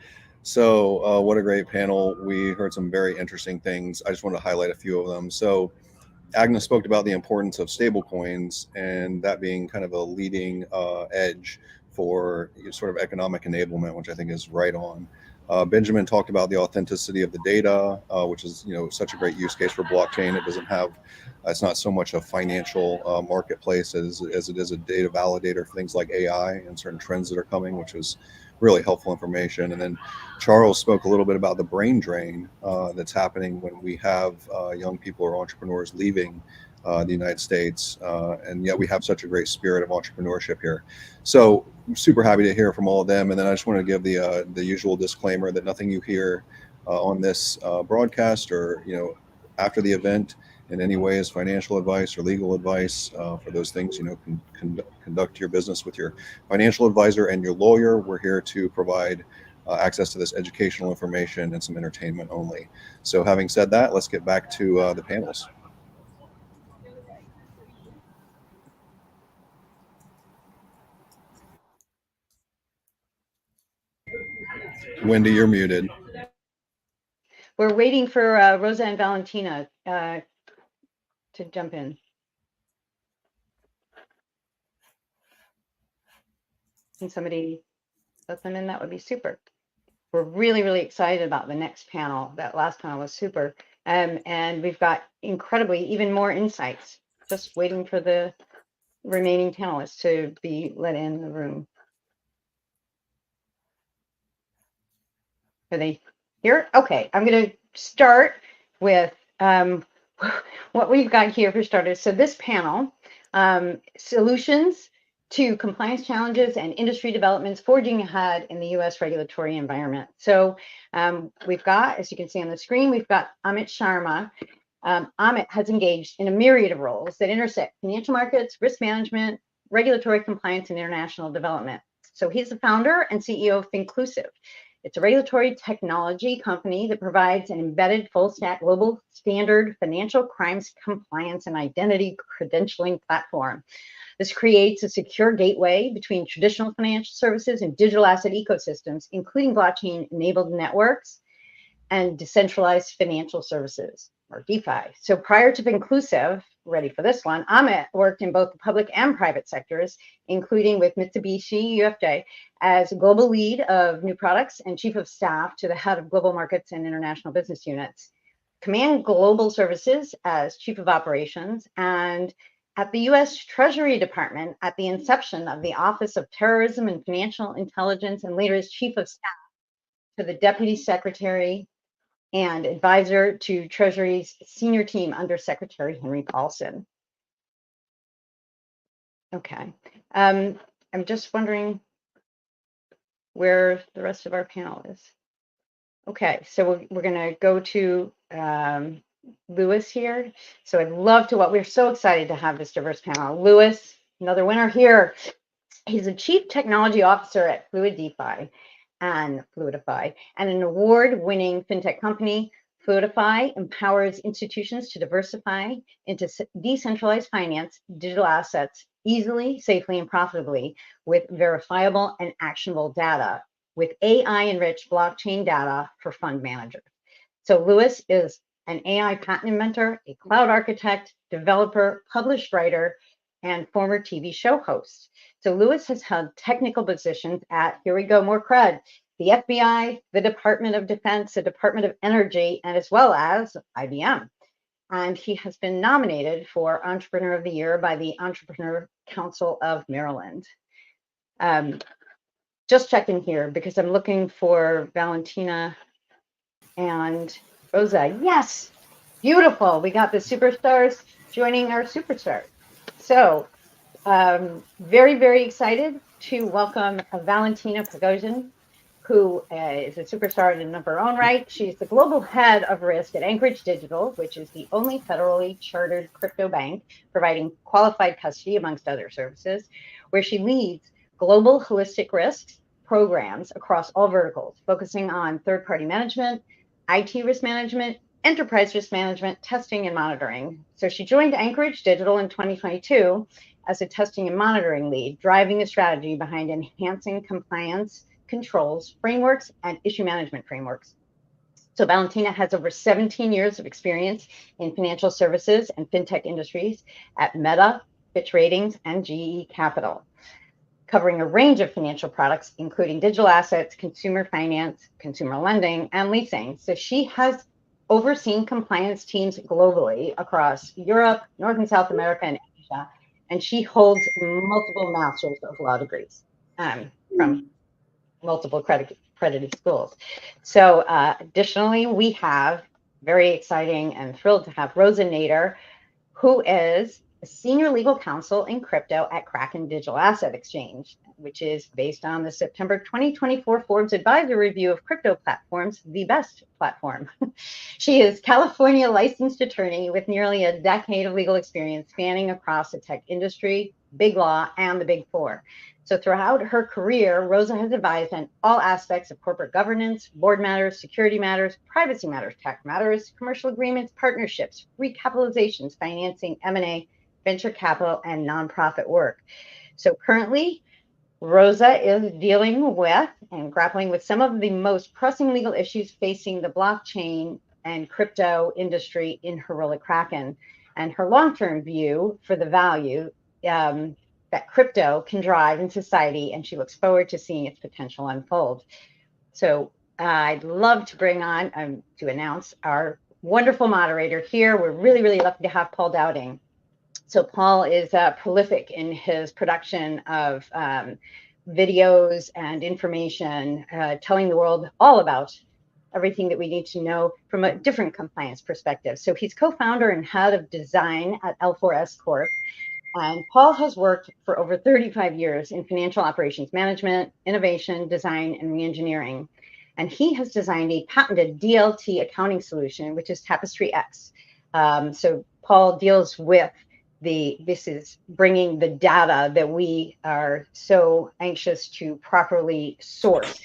So what a great panel. We heard some very interesting things. I just want to highlight a few of them. So Agnes spoke about the importance of stablecoins and that being kind of a leading edge for sort of economic enablement, which I think is right on. Benjamin talked about the authenticity of the data, which is such a great use case for blockchain. It doesn't have, it's not so much a financial marketplace as it is a data validator for things like AI and certain trends that are coming, which is really helpful information. And then Charles spoke a little bit about the brain drain that's happening when we have young people or entrepreneurs leaving the United States, and yet we have such a great spirit of entrepreneurship here. So I'm super happy to hear from all of them. And then I just want to give the usual disclaimer that nothing you hear on this broadcast or after the event in any way is financial advice or legal advice. For those things, conduct your business with your financial advisor and your lawyer. We're here to provide access to this educational information and some entertainment only. So having said that, let's get back to the panels. Wendy, you're muted. We're waiting for Rosa and Valentina to jump in. Can somebody let them in? That would be super. We're really, really excited about the next panel. That last panel was super. And we've got incredibly even more insights. Just waiting for the remaining panelists to be let in the room. Are they here? Okay, I'm going to start with what we've got here for starters. So this panel, solutions to compliance challenges and industry developments forging ahead in the U.S. regulatory environment. So we've got, as you can see on the screen, we've got Amit Sharma. Amit has engaged in a myriad of roles that intersect financial markets, risk management, regulatory compliance, and international development. So he's the founder and CEO of Thinclusive. It's a regulatory technology company that provides an embedded full-stack global standard financial crimes compliance and identity credentialing platform. This creates a secure gateway between traditional financial services and digital asset ecosystems, including blockchain-enabled networks and decentralized financial services. or DeFi. So prior to Inclusive, ready for this one, Amit worked in both the public and private sectors, including with Mitsubishi UFJ as global lead of new products and chief of staff to the head of global markets and international business units. Command Global Services as chief of operations, and at the US Treasury Department at the inception of the Office of Terrorism and Financial Intelligence, and later as chief of staff to the deputy secretary and advisor to Treasury's senior team under Secretary Henry Paulson. Okay, I'm just wondering where the rest of our panel is. Okay, so we're going to go to Lewis here. So I'd love to, we're so excited to have this diverse panel. Lewis, another winner here. He's the Chief Technology Officer at Fluidify and an award-winning fintech company. Fluidify empowers institutions to diversify into decentralized finance, digital assets easily, safely, and profitably with verifiable and actionable data with AI-enriched blockchain data for fund managers. So Lewis is an AI patent inventor, a cloud architect, developer, published writer, and former TV show host. So Lewis has held technical positions at, here we go, more cred, the FBI, the Department of Defense, the Department of Energy, and as well as IBM. And he has been nominated for Entrepreneur of the Year by the Entrepreneur Council of Maryland. Just checking here because I'm looking for Valentina and Rosa. Yes, beautiful. We got the superstars joining our superstars. So very, very excited to welcome Valentina Pogosian, who is a superstar in her own right. She's the global head of risk at Anchorage Digital, which is the only federally chartered crypto bank providing qualified custody, amongst other services, where she leads global holistic risks programs across all verticals, focusing on third-party management, IT risk management, enterprise risk management, testing, and monitoring. So she joined Anchorage Digital in 2022 as a testing and monitoring lead, driving the strategy behind enhancing compliance controls, frameworks, and issue management frameworks. So Valentina has over 17 years of experience in financial services and fintech industries at Meta, Fitch Ratings, and GE Capital, covering a range of financial products, including digital assets, consumer finance, consumer lending, and leasing. So she has overseen compliance teams globally across Europe, North and South America, and Asia, and she holds multiple Masters of Law degrees from multiple accredited schools. So additionally, we have very exciting and thrilled to have Rosa Nader, who is a senior legal counsel in crypto at Kraken Digital Asset Exchange, which is based on the September 2024 Forbes Advisor Review of Crypto Platforms, the best platform. She is California licensed attorney with nearly a decade of legal experience spanning across the tech industry, big law, and the big four. So throughout her career, Rosa has advised on all aspects of corporate governance, board matters, security matters, privacy matters, tax matters, commercial agreements, partnerships, recapitalizations, financing, M&A, venture capital, and nonprofit work. So currently, Rosa is dealing with and grappling with some of the most pressing legal issues facing the blockchain and crypto industry in her role at Kraken, and her long-term view for the value that crypto can drive in society, and she looks forward to seeing its potential unfold. So I'd love to bring on to announce our wonderful moderator here. We're really, really lucky to have Paul Dowding. So Paul is prolific in his production of videos and information, telling the world all about everything that we need to know from a different compliance perspective. So he's co-founder and head of design at L4S Corp. And Paul has worked for over 35 years in financial operations management, innovation, design, and reengineering. And he has designed a patented DLT accounting solution, which is Tapestry X. So Paul deals with this is bringing the data that we are so anxious to properly source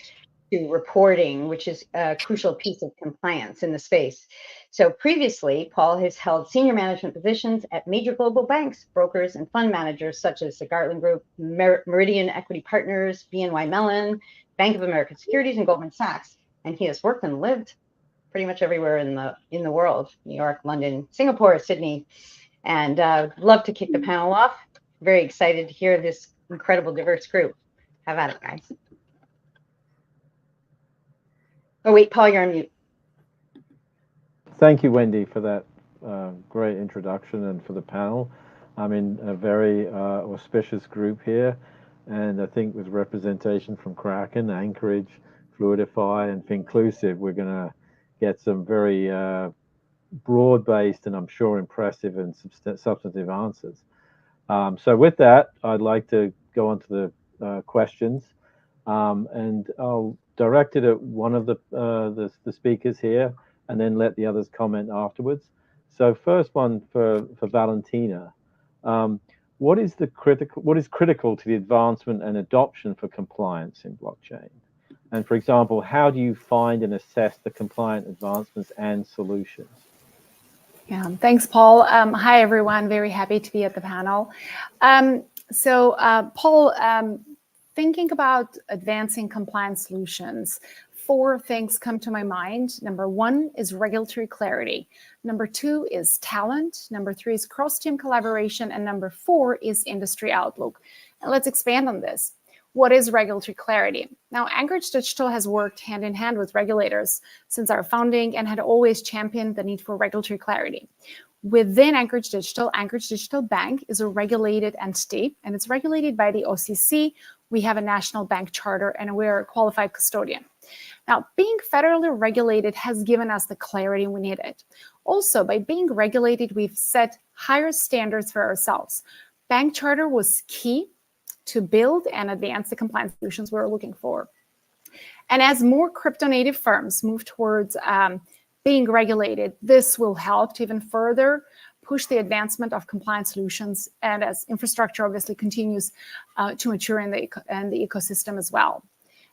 to reporting, which is a crucial piece of compliance in the space. So previously, Paul has held senior management positions at major global banks, brokers, and fund managers such as the Gartland Group, Meridian Equity Partners, BNY Mellon, Bank of America Securities, and Goldman Sachs. And he has worked and lived pretty much everywhere in the world: New York, London, Singapore, Sydney. And love to kick the panel off. Very excited to hear this incredible, diverse group. Have at it, guys. Oh, wait, Paul, you're on mute. Thank you, Wendy, for that great introduction and for the panel. I'm in a very auspicious group here, and I think with representation from Kraken, Anchorage, Fluidify, and Finclusive, we're going to get some very broad-based and I'm sure impressive and substantive answers. So with that, I'd like to go on to the questions, and I'll direct it at one of the speakers here, and then let the others comment afterwards. So first one for Valentina. What is critical to the advancement and adoption for compliance in blockchain? And for example, how do you find and assess the compliant advancements and solutions? Yeah, thanks, Paul. Hi, everyone. Very happy to be at the panel. Paul, thinking about advancing compliance solutions, 4 things come to my mind. Number 1 is regulatory clarity. Number 2 is talent. Number 3 is cross-team collaboration. And number 4 is industry outlook. And let's expand on this. What is regulatory clarity? Now, Anchorage Digital has worked hand in hand with regulators since our founding and had always championed the need for regulatory clarity. Within Anchorage Digital Bank is a regulated entity, and it's regulated by the OCC. We have a national bank charter, and we're a qualified custodian. Now, being federally regulated has given us the clarity we needed. Also, by being regulated, we've set higher standards for ourselves. Bank charter was key to build and advance the compliance solutions we were looking for. And as more crypto native firms move towards being regulated, this will help to even further push the advancement of compliance solutions, and as infrastructure obviously continues to mature in the ecosystem as well.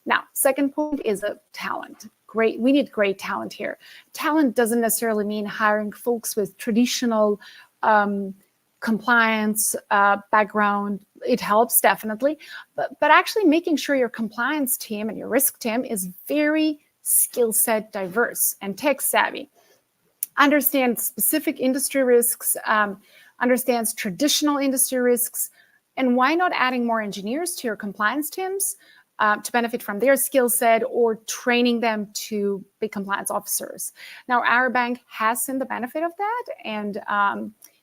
Now, second point is talent. We need great talent here. Talent doesn't necessarily mean hiring folks with traditional compliance background. It helps, definitely, but actually making sure your compliance team and your risk team is very skill set diverse and tech savvy, understands specific industry risks, understands traditional industry risks, and why not adding more engineers to your compliance teams to benefit from their skill set, or training them to be compliance officers. Now, our bank has seen the benefit of that, and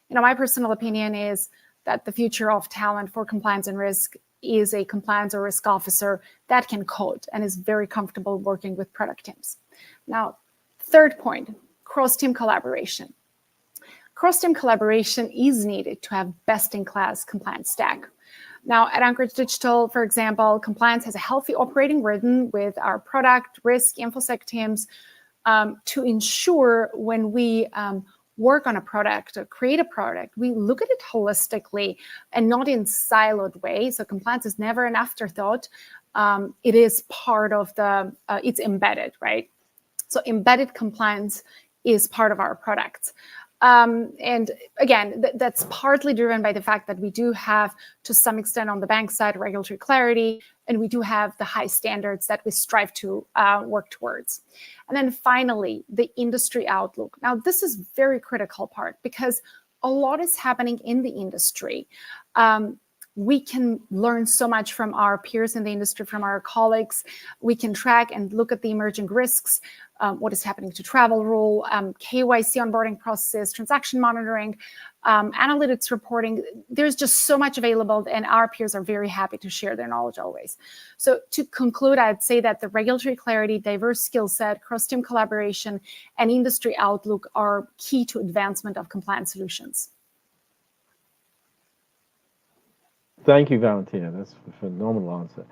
my personal opinion is that the future of talent for compliance and risk is a compliance or risk officer that can code and is very comfortable working with product teams. Now, third point, cross-team collaboration. Cross-team collaboration is needed to have best-in-class compliance stack. Now, at Anchorage Digital, for example, compliance has a healthy operating rhythm with our product, risk, infosec teams to ensure when we work on a product or create a product, we look at it holistically and not in siloed way. So compliance is never an afterthought. It is part of it's embedded, right? So embedded compliance is part of our products. And again, that's partly driven by the fact that we do have, to some extent on the bank side, regulatory clarity, and we do have the high standards that we strive to work towards. And then finally, the industry outlook. Now, this is very critical part because a lot is happening in the industry. We can learn so much from our peers in the industry, from our colleagues. We can track and look at the emerging risks, what is happening to travel rule, KYC onboarding processes, transaction monitoring, analytics reporting. There's just so much available, and our peers are very happy to share their knowledge always. So to conclude, I'd say that the regulatory clarity, diverse skill set, cross-team collaboration, and industry outlook are key to advancement of compliance solutions. Thank you, Valentina. That's a phenomenal answer.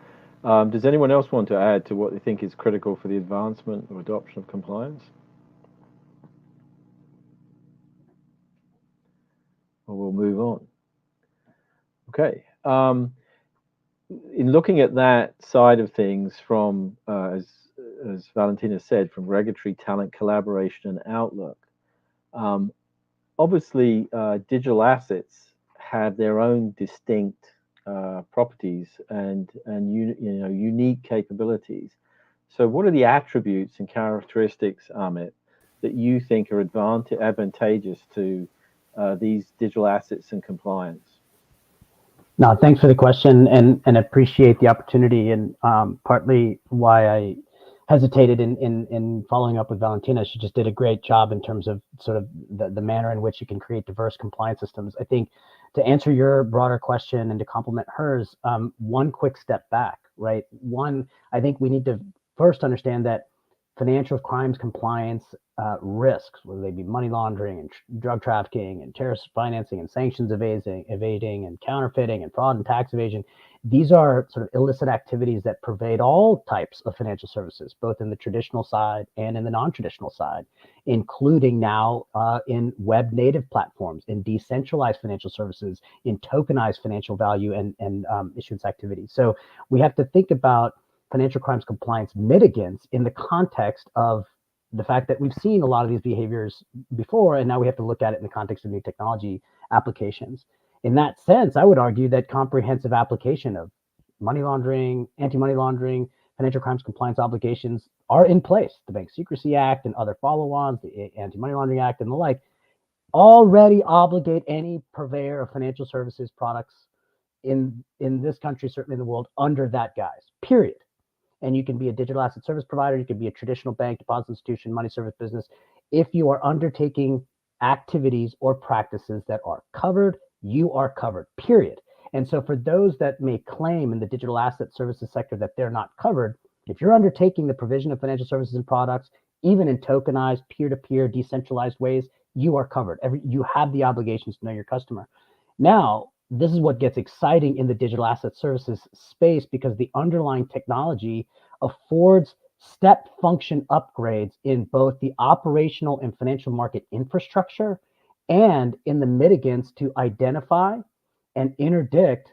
Does anyone else want to add to what they think is critical for the advancement or adoption of compliance? Or we'll move on. Okay. In looking at that side of things from, as Valentina said, from regulatory, talent, collaboration, and outlook, obviously digital assets have their own distinct properties and unique capabilities. So what are the attributes and characteristics, Amit, that you think are advantageous to these digital assets and compliance? No, thanks for the question, and appreciate the opportunity. And partly why I hesitated in following up with Valentina. She just did a great job in terms of sort of the manner in which you can create diverse compliance systems. I think to answer your broader question and to complement hers, one quick step back, right? One, I think we need to first understand that financial crimes compliance risks, whether they be money laundering and drug trafficking and terrorist financing and sanctions evading and counterfeiting and fraud and tax evasion, these are sort of illicit activities that pervade all types of financial services, both in the traditional side and in the non-traditional side, including now in web native platforms, in decentralized financial services, in tokenized financial value and issuance activities. So we have to think about financial crimes compliance mitigants in the context of the fact that we've seen a lot of these behaviors before, and now we have to look at it in the context of new technology applications. In that sense, I would argue that comprehensive application of money laundering, anti-money laundering, financial crimes compliance obligations are in place. The Bank Secrecy Act and other follow-ons, the Anti-Money Laundering Act and the like, already obligate any purveyor of financial services products in this country, certainly in the world, under that guise, period. And you can be a digital asset service provider, you can be a traditional bank, deposit institution, money service business. If you are undertaking activities or practices that are covered, you are covered, period. And so for those that may claim in the digital asset services sector that they're not covered, if you're undertaking the provision of financial services and products, even in tokenized, peer-to-peer, decentralized ways, you are covered. You have the obligations to know your customer. Now, this is what gets exciting in the digital asset services space, because the underlying technology affords step function upgrades in both the operational and financial market infrastructure and in the mitigants to identify and interdict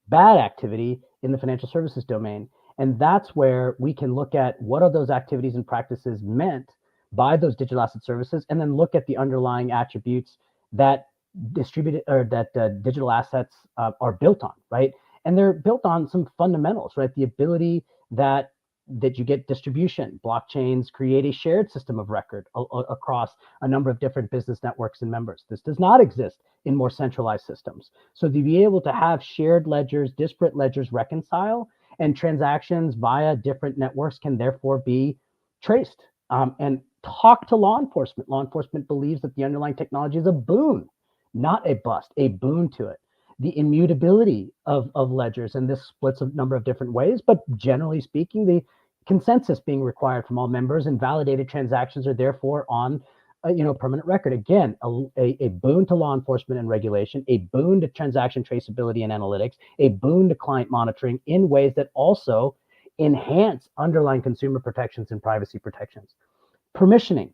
bad activity in the financial services domain. And that's where we can look at what are those activities and practices meant by those digital asset services, and then look at the underlying attributes that distributed or that digital assets are built on, right? And they're built on some fundamentals, right? The ability that you get distribution. Blockchains create a shared system of record across a number of different business networks and members. This does not exist in more centralized systems. So to be able to have shared ledgers, disparate ledgers reconcile, and transactions via different networks can therefore be traced. And talk to law enforcement. Law enforcement believes that the underlying technology is a boon, not a bust, a boon to it. The immutability of ledgers, and this splits a number of different ways, but generally speaking, the consensus being required from all members and validated transactions are therefore on permanent record. Again, a boon to law enforcement and regulation, a boon to transaction traceability and analytics, a boon to client monitoring in ways that also enhance underlying consumer protections and privacy protections. Permission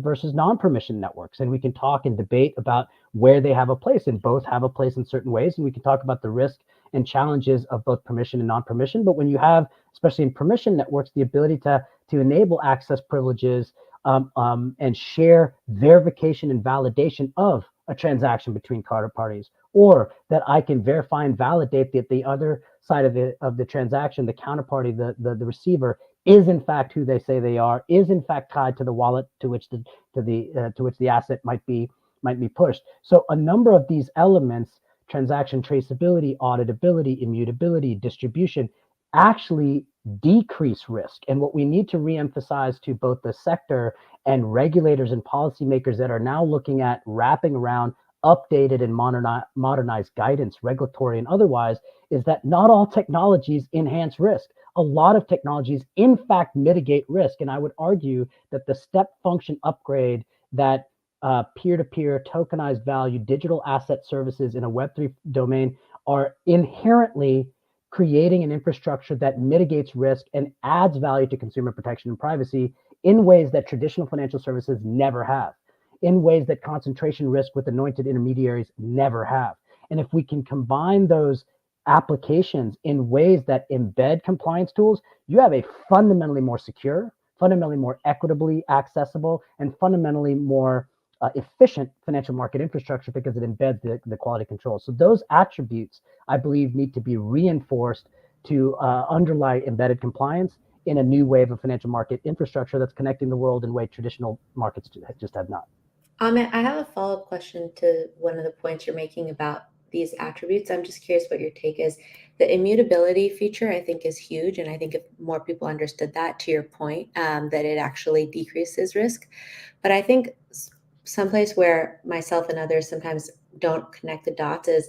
versus non-permission networks. And we can talk and debate about where they have a place, and both have a place in certain ways. And we can talk about the risk and challenges of both permission and non-permission. But when you have, especially in permission networks, the ability to enable access privileges and share verification and validation of a transaction between counterparties, or that I can verify and validate that the other side of the transaction, the counterparty, the receiver, is in fact who they say they are, is in fact tied to the wallet to which the asset might be pushed. So a number of these elements, transaction traceability, auditability, immutability, distribution, actually decrease risk. And what we need to reemphasize to both the sector and regulators and policymakers that are now looking at wrapping around updated and modernized guidance, regulatory and otherwise, is that not all technologies enhance risk. A lot of technologies, in fact, mitigate risk. And I would argue that the step function upgrade that peer-to-peer, tokenized value, digital asset services in a Web3 domain are inherently creating an infrastructure that mitigates risk and adds value to consumer protection and privacy in ways that traditional financial services never have, in ways that concentration risk with anointed intermediaries never have. And if we can combine those applications in ways that embed compliance tools, you have a fundamentally more secure, fundamentally more equitably accessible, and fundamentally more efficient financial market infrastructure, because it embeds the quality control. So those attributes, I believe, need to be reinforced to underlie embedded compliance in a new wave of financial market infrastructure that's connecting the world in a way traditional markets just have not. Amit, I have a follow-up question to one of the points you're making about these attributes. I'm just curious what your take is. The immutability feature, I think, is huge. And I think if more people understood that, to your point, that it actually decreases risk. But I think someplace where myself and others sometimes don't connect the dots is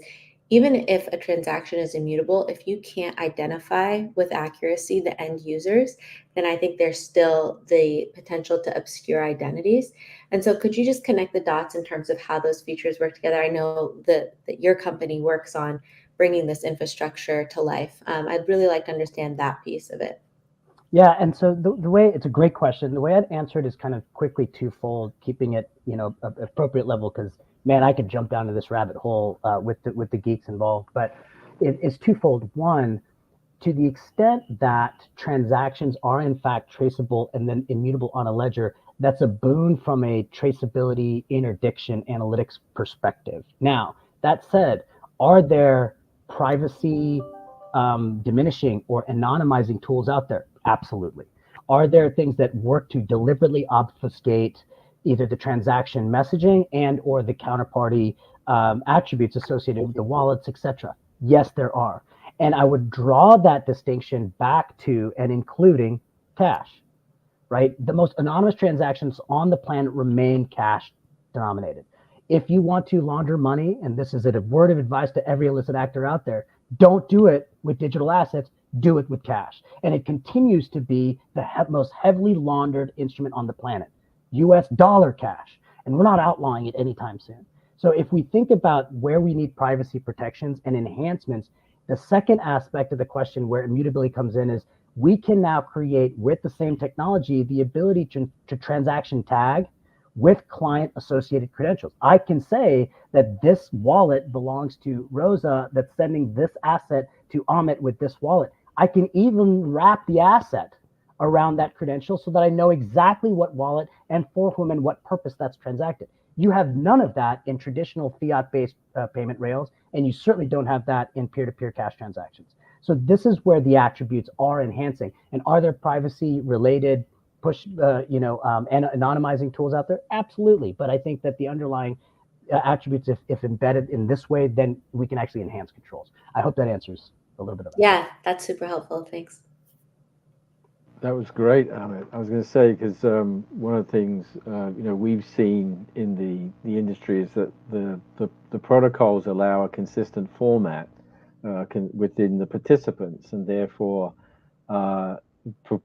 even if a transaction is immutable, if you can't identify with accuracy the end users, then I think there's still the potential to obscure identities. And so could you just connect the dots in terms of how those features work together? I know that your company works on bringing this infrastructure to life. I'd really like to understand that piece of it. Yeah, and so the way, it's a great question. The way I'd answer it is kind of quickly twofold, keeping it, appropriate level, because man, I could jump down to this rabbit hole with the geeks involved. But it's twofold. One, to the extent that transactions are in fact traceable and then immutable on a ledger, that's a boon from a traceability, interdiction, analytics perspective. Now, that said, are there privacy diminishing or anonymizing tools out there? Absolutely. Are there things that work to deliberately obfuscate either the transaction messaging and or the counterparty attributes associated with the wallets, etc.? Yes, there are. And I would draw that distinction back to and including cash, right? The most anonymous transactions on the planet remain cash denominated. If you want to launder money, and this is a word of advice to every illicit actor out there, don't do it with digital assets, do it with cash. And it continues to be the most heavily laundered instrument on the planet, US dollar cash. And we're not outlawing it anytime soon. So if we think about where we need privacy protections and enhancements, the second aspect of the question where immutability comes in is we can now create with the same technology the ability to transaction tag with client associated credentials. I can say that this wallet belongs to Rosa that's sending this asset to Amit with this wallet. I can even wrap the asset around that credential so that I know exactly what wallet and for whom and what purpose that's transacted. You have none of that in traditional fiat-based payment rails, and you certainly don't have that in peer-to-peer cash transactions. So this is where the attributes are enhancing. And are there privacy-related and anonymizing tools out there? Absolutely. But I think that the underlying attributes, if embedded in this way, then we can actually enhance controls. I hope that answers a little bit of that. Yeah, that's super helpful. Thanks. That was great, Amit. I was going to say, because one of the things we've seen in the industry is that the protocols allow a consistent format within the participants, and therefore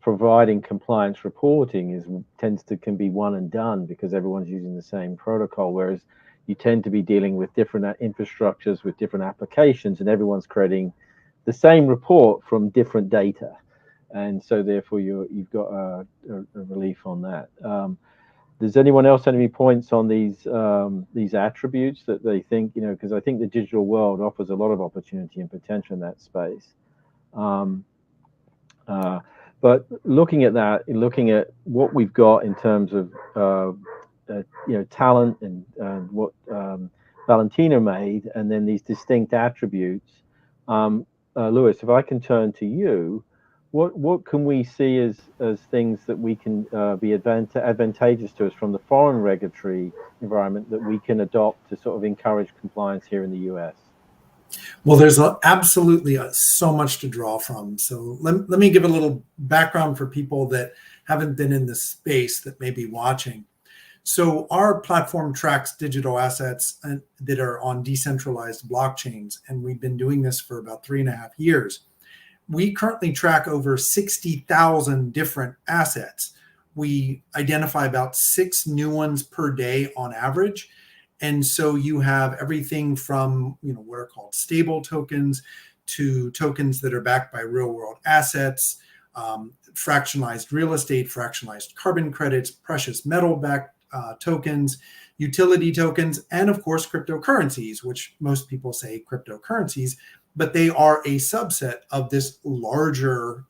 providing compliance reporting can be one and done because everyone's using the same protocol, whereas you tend to be dealing with different infrastructures with different applications, and everyone's creating the same report from different data. And so therefore you've got a relief on that. Does anyone else have any points on these attributes that they think, because I think the digital world offers a lot of opportunity and potential in that space. But looking at that, looking at what we've got in terms of talent and what Valentina made, and then these distinct attributes. Lewis, if I can turn to you, what can we see as things that we can be advantageous to us from the foreign regulatory environment that we can adopt to sort of encourage compliance here in the US? Well, there's absolutely so much to draw from. So let me give a little background for people that haven't been in this space that may be watching. So our platform tracks digital assets that are on decentralized blockchains, and we've been doing this for about 3.5 years. We currently track over 60,000 different assets. We identify about 6 new ones per day on average. And so you have everything from what are called stable tokens to tokens that are backed by real world assets, fractionalized real estate, fractionalized carbon credits, precious metal backed tokens, utility tokens, and of course cryptocurrencies, which most people say cryptocurrencies, but they are a subset of this larger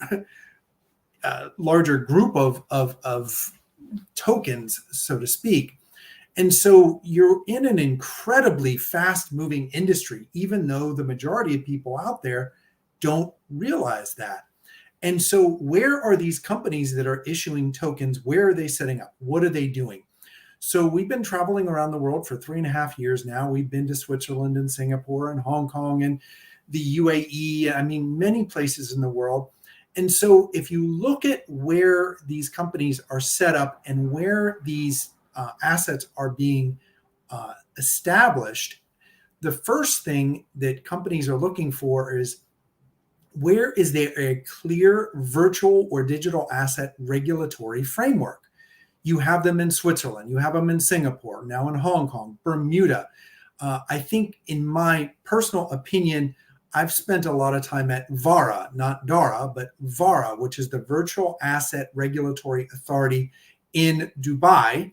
group of tokens, so to speak. And so you're in an incredibly fast-moving industry, even though the majority of people out there don't realize that. And so where are these companies that are issuing tokens? Where are they setting up? What are they doing? So we've been traveling around the world for 3.5 years now. We've been to Switzerland and Singapore and Hong Kong and the UAE, I mean, many places in the world. And so if you look at where these companies are set up and where these assets are being established, the first thing that companies are looking for is, where is there a clear virtual or digital asset regulatory framework? You have them in Switzerland, you have them in Singapore, now in Hong Kong, Bermuda. I think, in my personal opinion, I've spent a lot of time at VARA, not DARA, but VARA, which is the Virtual Asset Regulatory Authority in Dubai.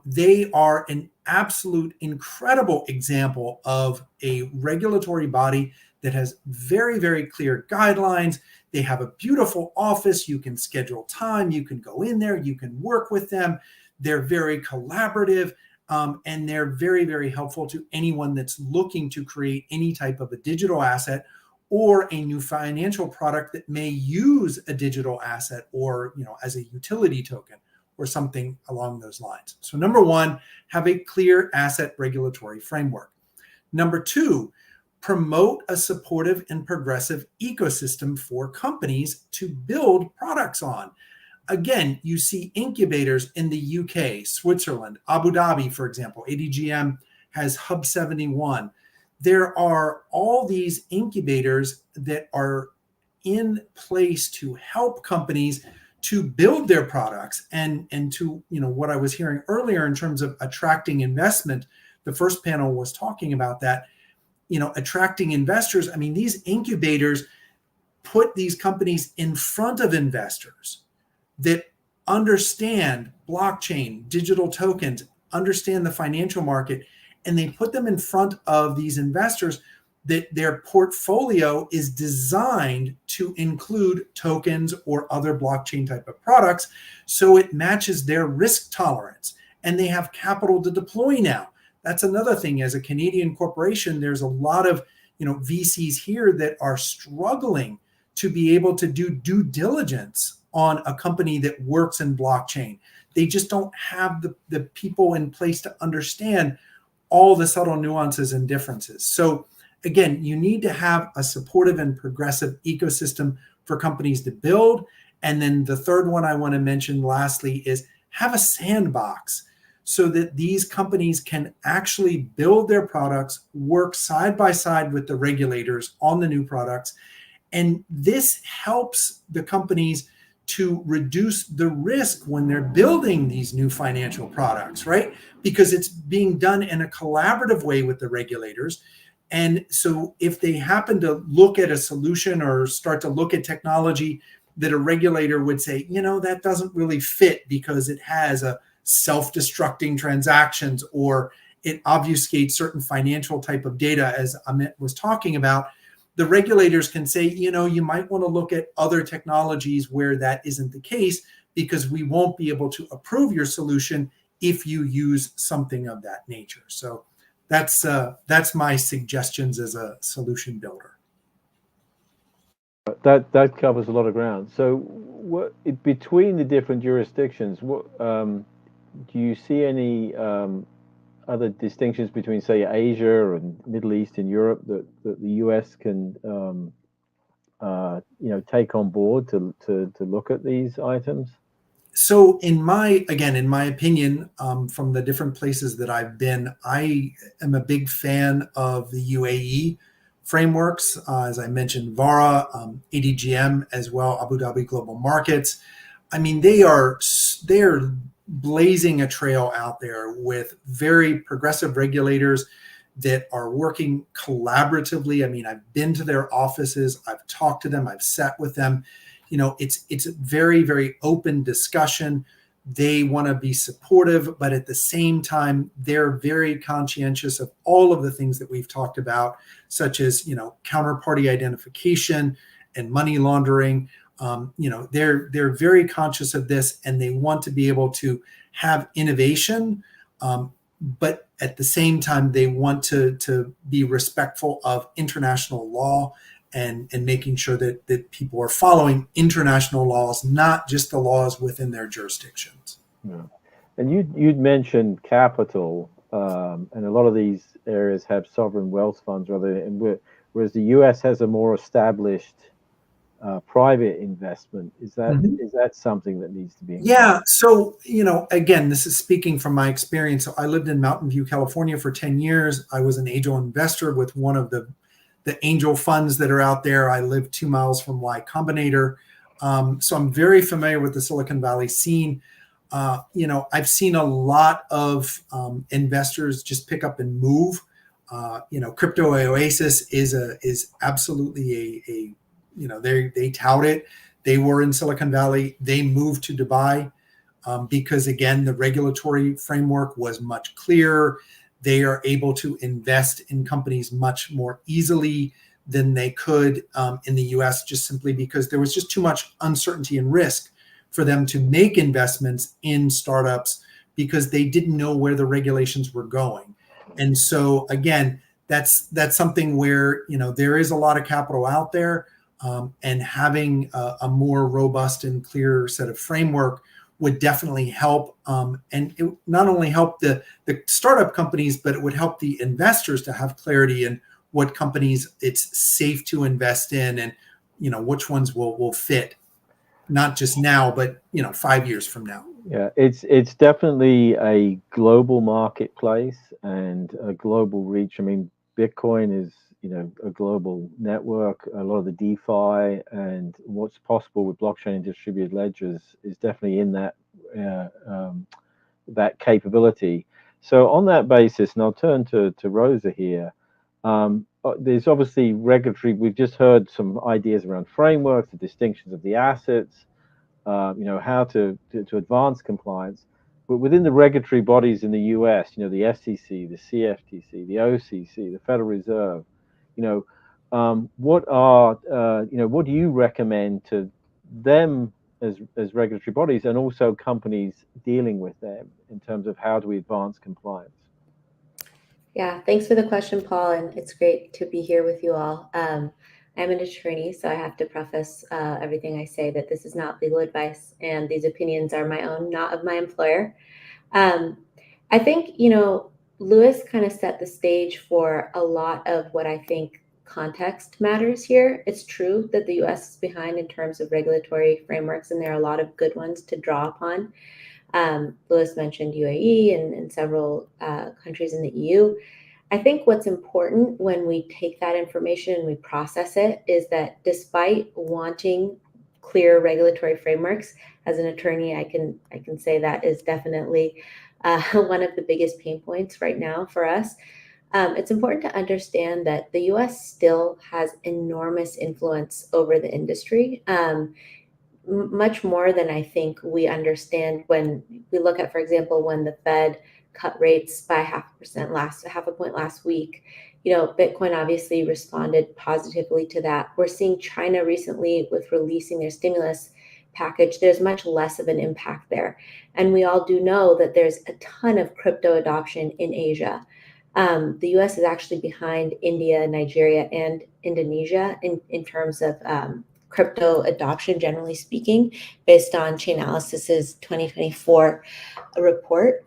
They are an absolute incredible example of a regulatory body that has very, very clear guidelines. They have a beautiful office. You can schedule time. You can go in there. You can work with them. They're very collaborative, and they're very, very helpful to anyone that's looking to create any type of a digital asset or a new financial product that may use a digital asset, or, you know, as a utility token or something along those lines. So number one, have a clear asset regulatory framework. Number two, promote a supportive and progressive ecosystem for companies to build products on. Again, you see incubators in the UK, Switzerland, Abu Dhabi, for example. ADGM has Hub 71. There are all these incubators that are in place to help companies to build their products and to, you know, what I was hearing earlier in terms of attracting investment. The first panel was talking about that, you know, attracting investors. I mean, these incubators put these companies in front of investors that understand blockchain, digital tokens, understand the financial market, and they put them in front of these investors that their portfolio is designed to include tokens or other blockchain type of products, so it matches their risk tolerance, and they have capital to deploy now. That's another thing. As a Canadian corporation, there's a lot of, you know, VCs here that are struggling to be able to do due diligence on a company that works in blockchain. They just don't have the people in place to understand all the subtle nuances and differences. So again, you need to have a supportive and progressive ecosystem for companies to build. And then the third one I want to mention lastly is have a sandbox so that these companies can actually build their products, work side by side with the regulators on the new products. And this helps the companies to reduce the risk when they're building these new financial products, right? Because it's being done in a collaborative way with the regulators. And so if they happen to look at a solution or start to look at technology that a regulator would say, you know, that doesn't really fit because it has a self-destructing transactions, or it obfuscates certain financial type of data, as Amit was talking about, the regulators can say, you know, you might want to look at other technologies where that isn't the case, because we won't be able to approve your solution if you use something of that nature. So that's my suggestions as a solution builder. That covers a lot of ground. So, what between the different jurisdictions, what do you see any other distinctions between, say, Asia and Middle East and Europe that the US can you know, take on board to look at these items? So in my opinion, from the different places that I've been, I am a big fan of the UAE frameworks. As I mentioned, VARA, ADGM as well, Abu Dhabi Global Markets. I mean, they're blazing a trail out there with very progressive regulators that are working collaboratively. I mean, I've been to their offices, I've talked to them, I've sat with them. You know, it's a very, very open discussion. They want to be supportive, but at the same time, they're very conscientious of all of the things that we've talked about, such as, you know, counterparty identification and money laundering. You know, they're very conscious of this, and they want to be able to have innovation, but at the same time, they want to be respectful of international law and making sure that people are following international laws, not just the laws within their jurisdictions. Yeah. And you'd mentioned capital, and a lot of these areas have sovereign wealth funds, whereas the U.S. has a more established private investment. Is that something that needs to be included? Yeah. So, again, this is speaking from my experience. So I lived in Mountain View, California for 10 years. I was an angel investor with one of the angel funds that are out there. I live 2 miles from Y Combinator. So I'm very familiar with the Silicon Valley scene. I've seen a lot of investors just pick up and move. Crypto Oasis is absolutely a they tout it. They were in Silicon Valley. They moved to Dubai because, again, the regulatory framework was much clearer. They are able to invest in companies much more easily than they could in the US, just simply because there was just too much uncertainty and risk for them to make investments in startups because they didn't know where the regulations were going. And so, again, that's something where, there is a lot of capital out there. And having a more robust and clear set of framework would definitely help. And it not only help the startup companies, but it would help the investors to have clarity in what companies it's safe to invest in and, which ones will fit, not just now, but, 5 years from now. Yeah, it's definitely a global marketplace and a global reach. I mean, Bitcoin is, a global network. A lot of the DeFi and what's possible with blockchain and distributed ledgers is definitely in that that capability. So on that basis, and I'll turn to Rosa here. There's obviously regulatory. We've just heard some ideas around frameworks, the distinctions of the assets, how to advance compliance. But within the regulatory bodies in the US, the SEC, the CFTC, the OCC, the Federal Reserve, what do you recommend to them as regulatory bodies and also companies dealing with them in terms of how do we advance compliance? Yeah, thanks for the question, Paul, and it's great to be here with you all. I'm an attorney, so I have to preface everything I say that this is not legal advice and these opinions are my own, not of my employer. I think, Lewis kind of set the stage for a lot of what I think context matters here. It's true that the US is behind in terms of regulatory frameworks, and there are a lot of good ones to draw upon. Lewis mentioned UAE and several countries in the EU. I think what's important when we take that information and we process it is that despite wanting clear regulatory frameworks, as an attorney, I can say that is definitely one of the biggest pain points right now for us. It's important to understand that the US still has enormous influence over the industry. Much more than I think we understand when we look at, for example, when the Fed cut rates by 0.5 a point last week. Bitcoin obviously responded positively to that. We're seeing China recently with releasing their stimulus package. There's much less of an impact there. And we all do know that there's a ton of crypto adoption in Asia. The US is actually behind India, Nigeria, and Indonesia in terms of crypto adoption, generally speaking, based on Chainalysis's 2024 report.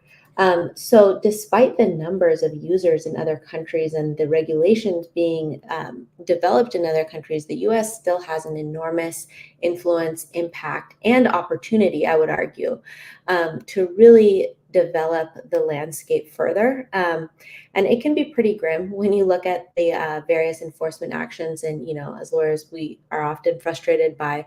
So despite the numbers of users in other countries and the regulations being developed in other countries, the US still has an enormous influence, impact, and opportunity, I would argue, to really develop the landscape further. And it can be pretty grim when you look at the various enforcement actions. And, as lawyers, we are often frustrated by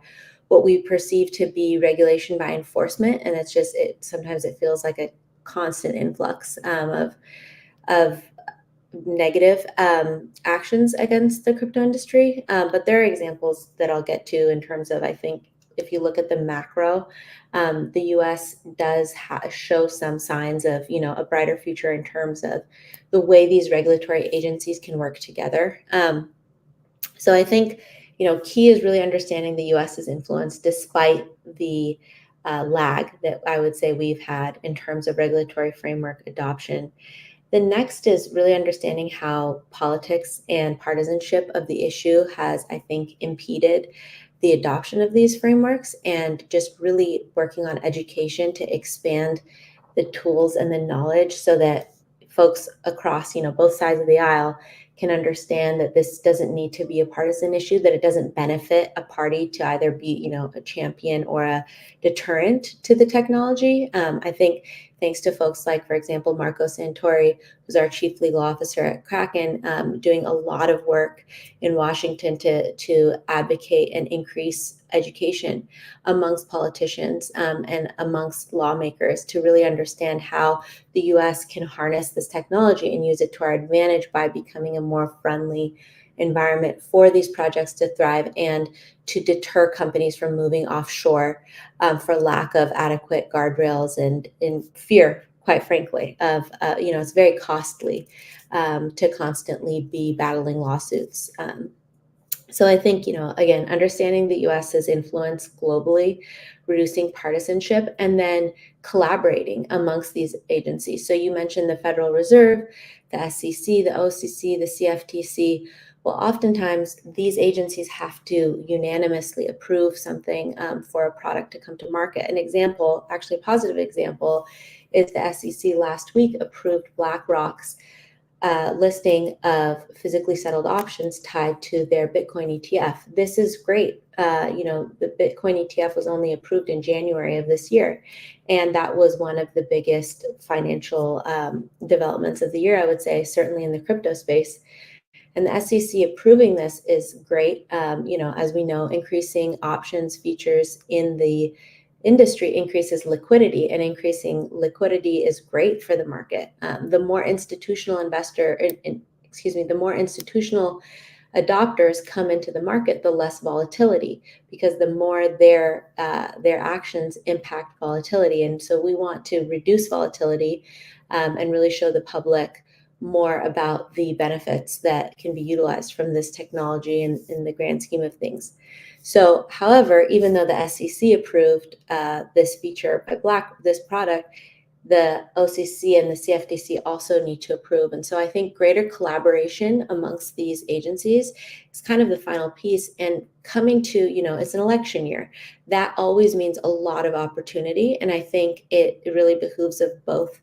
what we perceive to be regulation by enforcement. And it's just, sometimes it feels like a constant influx of negative actions against the crypto industry. But there are examples that I'll get to in terms of, I think, if you look at the macro, the US does show some signs of, a brighter future in terms of the way these regulatory agencies can work together. So I think, key is really understanding the US's influence despite the lag that I would say we've had in terms of regulatory framework adoption. The next is really understanding how politics and partisanship of the issue has, I think, impeded the adoption of these frameworks, and just really working on education to expand the tools and the knowledge so that folks across, both sides of the aisle can understand that this doesn't need to be a partisan issue, that it doesn't benefit a party to either be, a champion or a deterrent to the technology. I think thanks to folks like, for example, Marco Santori, who's our chief legal officer at Kraken, doing a lot of work in Washington to advocate and increase education amongst politicians and amongst lawmakers to really understand how the US can harness this technology and use it to our advantage by becoming a more friendly environment for these projects to thrive and to deter companies from moving offshore for lack of adequate guardrails and in fear, quite frankly, of, it's very costly to constantly be battling lawsuits. So I think, again, understanding the US's influence globally, reducing partisanship, and then collaborating amongst these agencies. So you mentioned the Federal Reserve, the SEC, the OCC, the CFTC. Well, oftentimes these agencies have to unanimously approve something for a product to come to market. An example, actually a positive example, is the SEC last week approved BlackRock's listing of physically settled options tied to their Bitcoin ETF. This is great. The Bitcoin ETF was only approved in January of this year, and that was one of the biggest financial developments of the year, I would say, certainly in the crypto space. And the SEC approving this is great. As we know, increasing options features in the industry increases liquidity, and increasing liquidity is great for the market. The more institutional the more institutional adopters come into the market, the less volatility, because the more their actions impact volatility. And so we want to reduce volatility and really show the public more about the benefits that can be utilized from this technology in the grand scheme of things. So, however, even though the SEC approved this feature by this product, the OCC and the CFTC also need to approve. And so I think greater collaboration amongst these agencies is kind of the final piece. And coming to, it's an election year. That always means a lot of opportunity. And I think it really behooves of both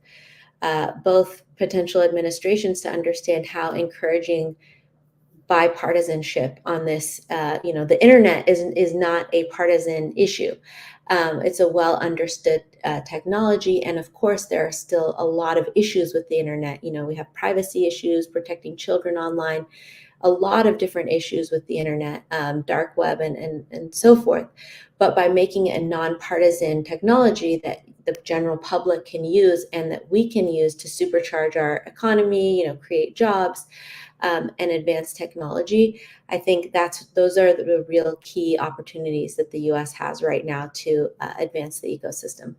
potential administrations to understand how encouraging bipartisanship on this. The internet is not a partisan issue. It's a well understood technology, and of course there are still a lot of issues with the internet. We have privacy issues, protecting children online, a lot of different issues with the internet, dark web, and so forth. But by making it a nonpartisan technology that the general public can use and that we can use to supercharge our economy, create jobs, and advance technology, I think those are the real key opportunities that the U.S. has right now to advance the ecosystem.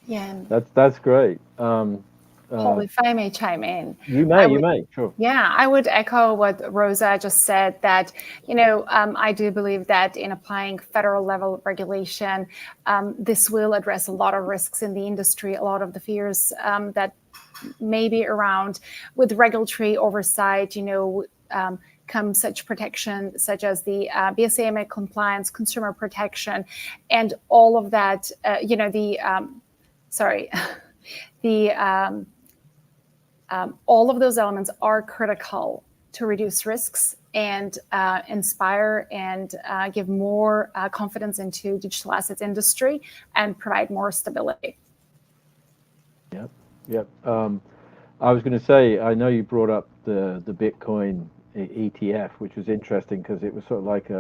Yeah. That's great. Paul, if I may chime in. You may, sure. Yeah, I would echo what Rosa just said, that, I do believe that in applying federal level regulation, this will address a lot of risks in the industry, a lot of the fears that may be around with regulatory oversight, come such protection, such as the BSA compliance, consumer protection, and all of that, all of those elements are critical to reduce risks and inspire and give more confidence into digital assets industry and provide more stability. Yep. I was going to say, I know you brought up the Bitcoin ETF, which was interesting because it was sort of like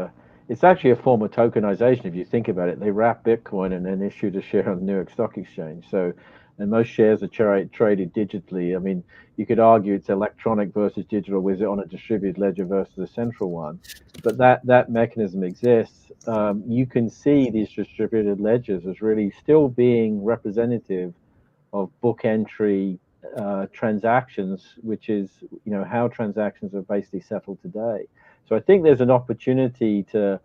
it's actually a form of tokenization if you think about it. They wrap Bitcoin and then issued a share on the New York Stock Exchange. And most shares are traded digitally. I mean, you could argue it's electronic versus digital. Was it on a distributed ledger versus a central one? But that mechanism exists. You can see these distributed ledgers as really still being representative of book entry transactions, which is how transactions are basically settled today. So I think there's an opportunity to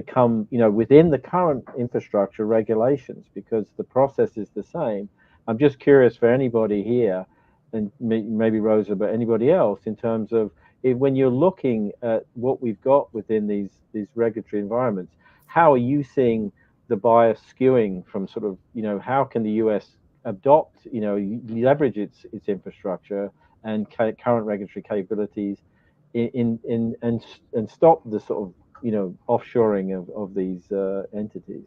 come within the current infrastructure regulations, because the process is the same. I'm just curious for anybody here, and maybe Rosa, but anybody else, in terms of when you're looking at what we've got within these regulatory environments, how are you seeing the bias skewing from sort of, how can the US adopt, leverage its infrastructure and current regulatory capabilities and stop the sort of, offshoring of these entities?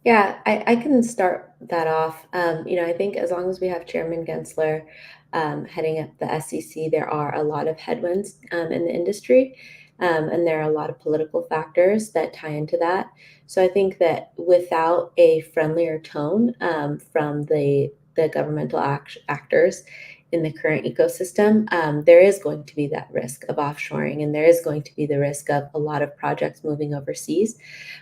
Yeah, I can start that off. I think as long as we have Chairman Gensler heading up the SEC, there are a lot of headwinds in the industry, and there are a lot of political factors that tie into that. So I think that without a friendlier tone from the governmental actors in the current ecosystem, there is going to be that risk of offshoring, and there is going to be the risk of a lot of projects moving overseas.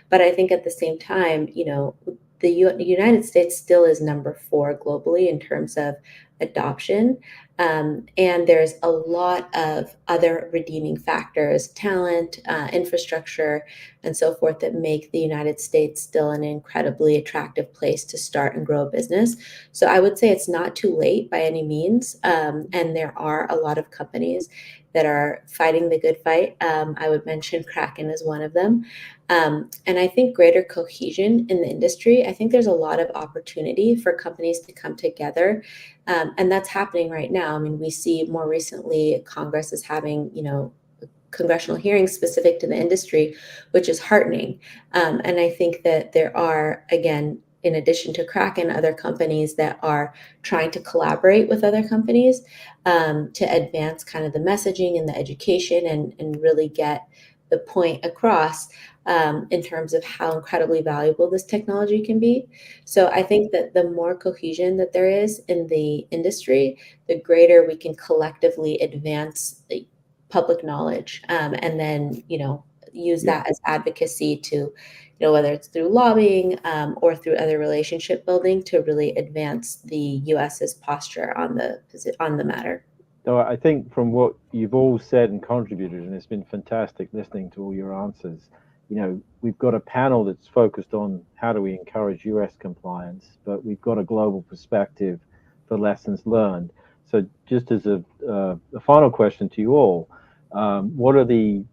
But I think at the same time, the United States still is number 4 globally in terms of adoption. And there's a lot of other redeeming factors, talent, infrastructure, and so forth that make the United States still an incredibly attractive place to start and grow a business. So I would say it's not too late by any means. And there are a lot of companies that are fighting the good fight. I would mention Kraken as one of them. And I think greater cohesion in the industry, I think there's a lot of opportunity for companies to come together. And that's happening right now. I mean, we see more recently Congress is having, congressional hearings specific to the industry, which is heartening. And I think that there are, again, in addition to Kraken, other companies that are trying to collaborate with other companies to advance kind of the messaging and the education and really get the point across in terms of how incredibly valuable this technology can be. So I think that the more cohesion that there is in the industry, the greater we can collectively advance the public knowledge and then, use that as advocacy to, whether it's through lobbying or through other relationship building to really advance the US's posture on the matter. So I think from what you've all said and contributed, and it's been fantastic listening to all your answers, we've got a panel that's focused on how do we encourage US compliance, but we've got a global perspective for lessons learned. So just as a final question to you all, what are the,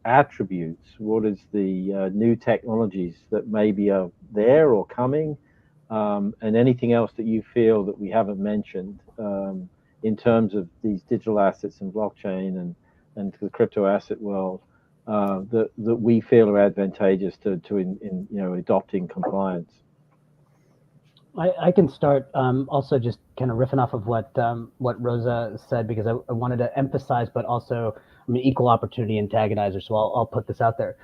attributes, what is the new technologies that maybe are there or coming, and anything else that you feel that we haven't mentioned in terms of these digital assets and blockchain and the crypto asset world that we feel are advantageous to adopting compliance? I can start also just kind of riffing off of what Rosa said, because I wanted to emphasize, but also I'm an equal opportunity antagonizer, so I'll put this out there.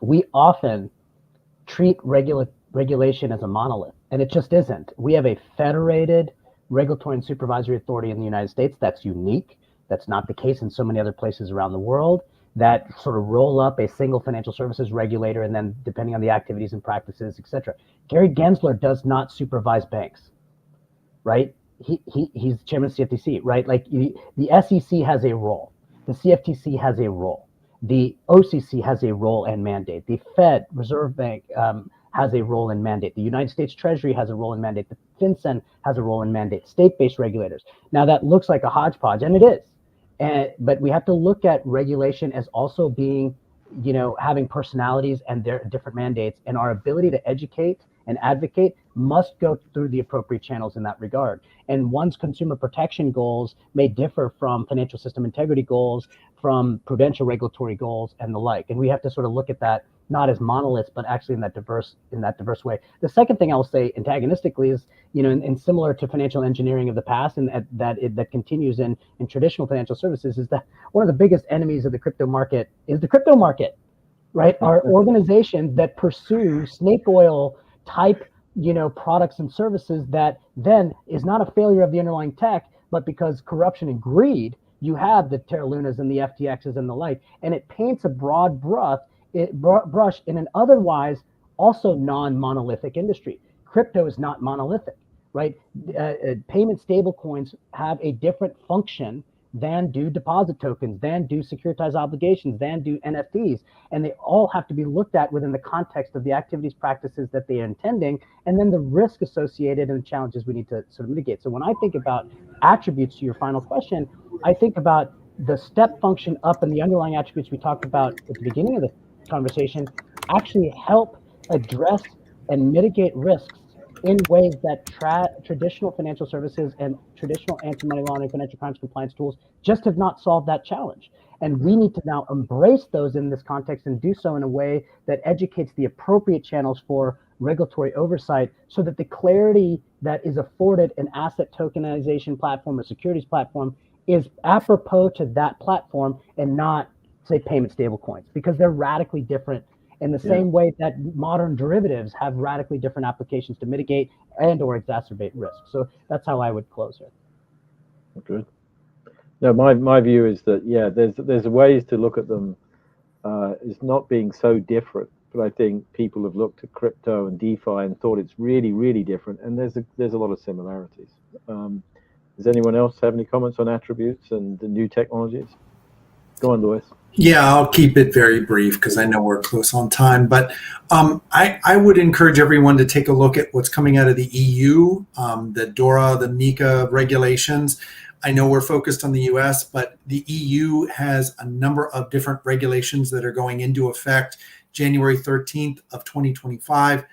We often treat regulation as a monolith, and it just isn't. We have a federated regulatory and supervisory authority in the United States that's unique. That's not the case in so many other places around the world that sort of roll up a single financial services regulator, and then depending on the activities and practices, et cetera. Gary Gensler does not supervise banks, right? He's chairman of CFTC, right? Like the SEC has a role, the CFTC has a role, the OCC has a role and mandate, the Fed, Reserve Bank has a role and mandate, the United States Treasury has a role and mandate, the FinCEN has a role and mandate, state-based regulators. Now that looks like a hodgepodge, and it is. But we have to look at regulation as also being, having personalities and their different mandates, and our ability to educate and advocate must go through the appropriate channels in that regard. And one's consumer protection goals may differ from financial system integrity goals, from prudential regulatory goals, and the like. And we have to sort of look at that not as monoliths, but actually in that diverse way. The second thing I'll say antagonistically is, and similar to financial engineering of the past, and that continues in traditional financial services, is that one of the biggest enemies of the crypto market is the crypto market, right? Our organizations that pursue snake oil type, products and services that then is not a failure of the underlying tech, but because corruption and greed, you have the Terra Lunas and the FTXs and the like, and it paints a broad brush in an otherwise also non-monolithic industry. Crypto is not monolithic, right? Payment stablecoins have a different function than do deposit tokens, than do securitized obligations, than do NFTs. And they all have to be looked at within the context of the activities practices that they are intending, and then the risk associated and the challenges we need to sort of mitigate. So when I think about attributes to your final question, I think about the step function up and the underlying attributes we talked about at the beginning of the conversation actually help address and mitigate risks in ways that traditional financial services and traditional anti-money laundering, financial crimes compliance tools just have not solved that challenge. And we need to now embrace those in this context and do so in a way that educates the appropriate channels for regulatory oversight, so that the clarity that is afforded an asset tokenization platform or securities platform is apropos to that platform and not, say, payment stablecoins, because they're radically different in the same way that modern derivatives have radically different applications to mitigate and or exacerbate risk. So that's how I would close here. Good. No, my view is that, yeah, there's ways to look at them as not being so different, but I think people have looked at crypto and DeFi and thought it's really, really different, and there's a lot of similarities. Does anyone else have any comments on attributes and the new technologies? Go on, Louis. Yeah, I'll keep it very brief because I know we're close on time. But I would encourage everyone to take a look at what's coming out of the EU, the DARA, the MiCA regulations. I know we're focused on the US, but the EU has a number of different regulations that are going into effect January 13th of 2025.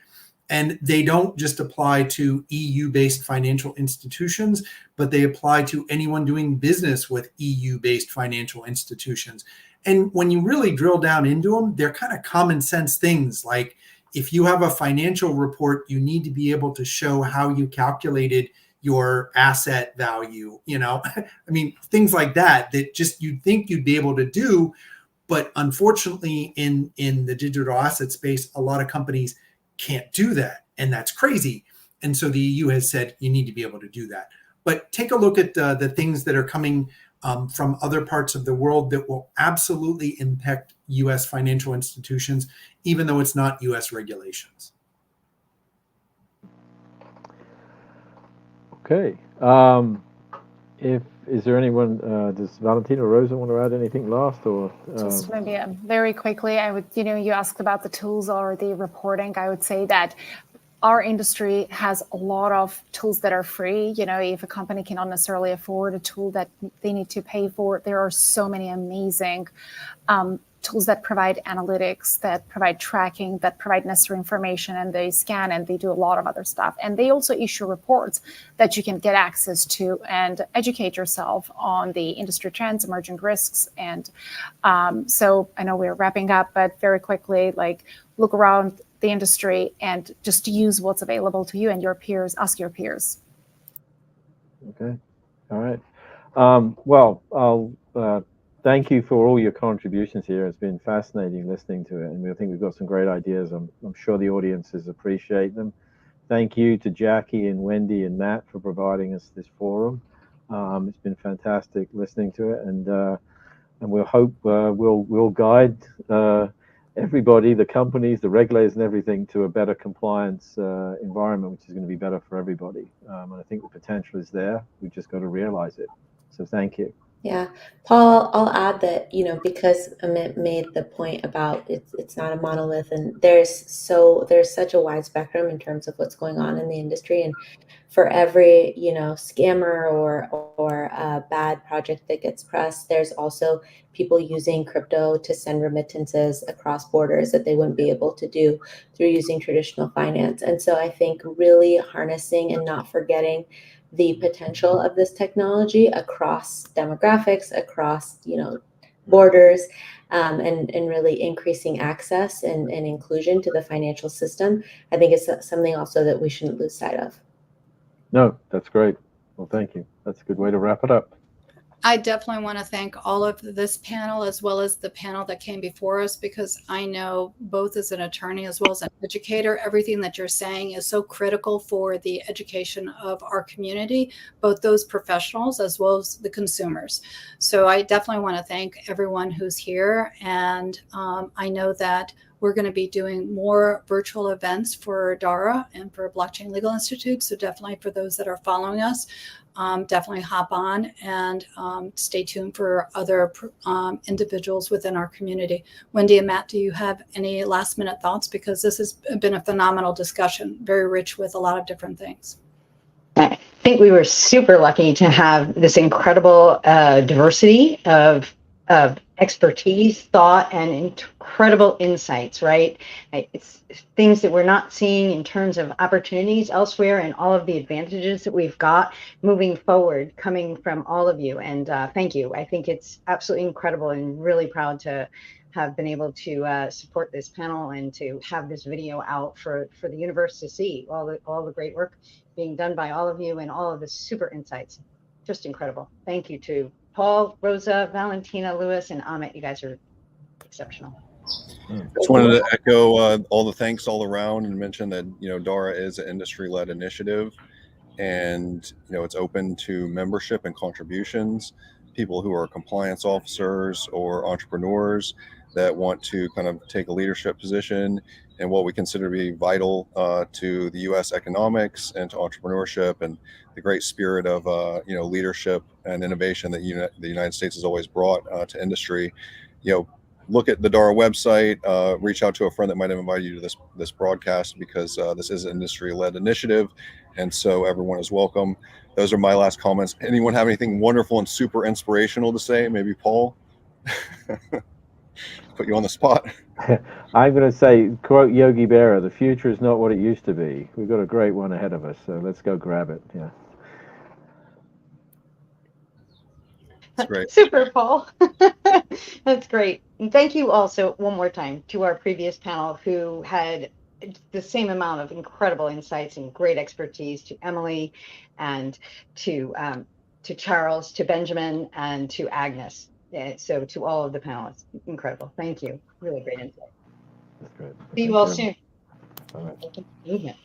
And they don't just apply to EU-based financial institutions, but they apply to anyone doing business with EU-based financial institutions. And when you really drill down into them, they're kind of common sense things. Like if you have a financial report, you need to be able to show how you calculated your asset value, I mean, things like that just you'd think you'd be able to do. But unfortunately, in the digital asset space, a lot of companies can't do that. And that's crazy. And so the EU has said you need to be able to do that. But take a look at the things that are coming from other parts of the world that will absolutely impact US financial institutions, even though it's not US regulations. Okay. Is there anyone, does Valentina or Rosa want to add anything last, or? Just maybe very quickly, I would, you asked about the tools or the reporting. I would say that our industry has a lot of tools that are free. If a company cannot necessarily afford a tool that they need to pay for, there are so many amazing tools that provide analytics, that provide tracking, that provide necessary information, and they scan and they do a lot of other stuff. And they also issue reports that you can get access to and educate yourself on the industry trends, emerging risks. And so I know we're wrapping up, but very quickly, look around the industry and just use what's available to you and your peers, ask your peers. Okay. All right. Well, I'll thank you for all your contributions here. It's been fascinating listening to it, and I think we've got some great ideas. I'm sure the audiences appreciate them. Thank you to Jackie and Wendy and Matt for providing us this forum. It's been fantastic listening to it, and we'll hope we'll guide everybody, the companies, the regulators, and everything to a better compliance environment, which is going to be better for everybody. And I think the potential is there. We've just got to realize it. So thank you. Yeah, Paul, I'll add that, because Amit made the point about it's not a monolith, and there's such a wide spectrum in terms of what's going on in the industry. And for every, scammer or a bad project that gets pressed, there's also people using crypto to send remittances across borders that they wouldn't be able to do through using traditional finance. And so I think really harnessing and not forgetting the potential of this technology across demographics, across borders, and really increasing access and inclusion to the financial system, I think is something also that we shouldn't lose sight of. No, that's great. Well, thank you. That's a good way to wrap it up. I definitely want to thank all of this panel as well as the panel that came before us, because I know both as an attorney as well as an educator, everything that you're saying is so critical for the education of our community, both those professionals as well as the consumers. So I definitely want to thank everyone who's here. And I know that we're going to be doing more virtual events for DARA and for Blockchain Legal Institute. So definitely for those that are following us, definitely hop on and stay tuned for other individuals within our community. Wendy and Matt, do you have any last minute thoughts? Because this has been a phenomenal discussion, very rich with a lot of different things. I think we were super lucky to have this incredible diversity of expertise, thought, and incredible insights, right? It's things that we're not seeing in terms of opportunities elsewhere and all of the advantages that we've got moving forward coming from all of you. And thank you. I think it's absolutely incredible and really proud to have been able to support this panel and to have this video out for the universe to see all the great work being done by all of you and all of the super insights. Just incredible. Thank you to Paul, Rosa, Valentina, Lewis, and Amit. You guys are exceptional. Just wanted to echo all the thanks all around and mention that, DARA is an industry-led initiative, and, it's open to membership and contributions, people who are compliance officers or entrepreneurs that want to kind of take a leadership position in what we consider to be vital to the U.S. economics and to entrepreneurship and the great spirit of leadership and innovation that the United States has always brought to industry. Look at the DARA website, reach out to a friend that might have invited you to this broadcast, because this is an industry-led initiative, and so everyone is welcome. Those are my last comments. Anyone have anything wonderful and super inspirational to say? Maybe Paul? Put you on the spot. I'm going to say, quote Yogi Berra, the future is not what it used to be. We've got a great one ahead of us, so let's go grab it. Yeah. That's great. Super, Paul. That's great. And thank you also one more time to our previous panel who had the same amount of incredible insights and great expertise, to Emily and to Charles, to Benjamin, and to Agnes. So to all of the panelists, incredible. Thank you. Really great insight. That's great. See you all soon. All right. Thank you for being here.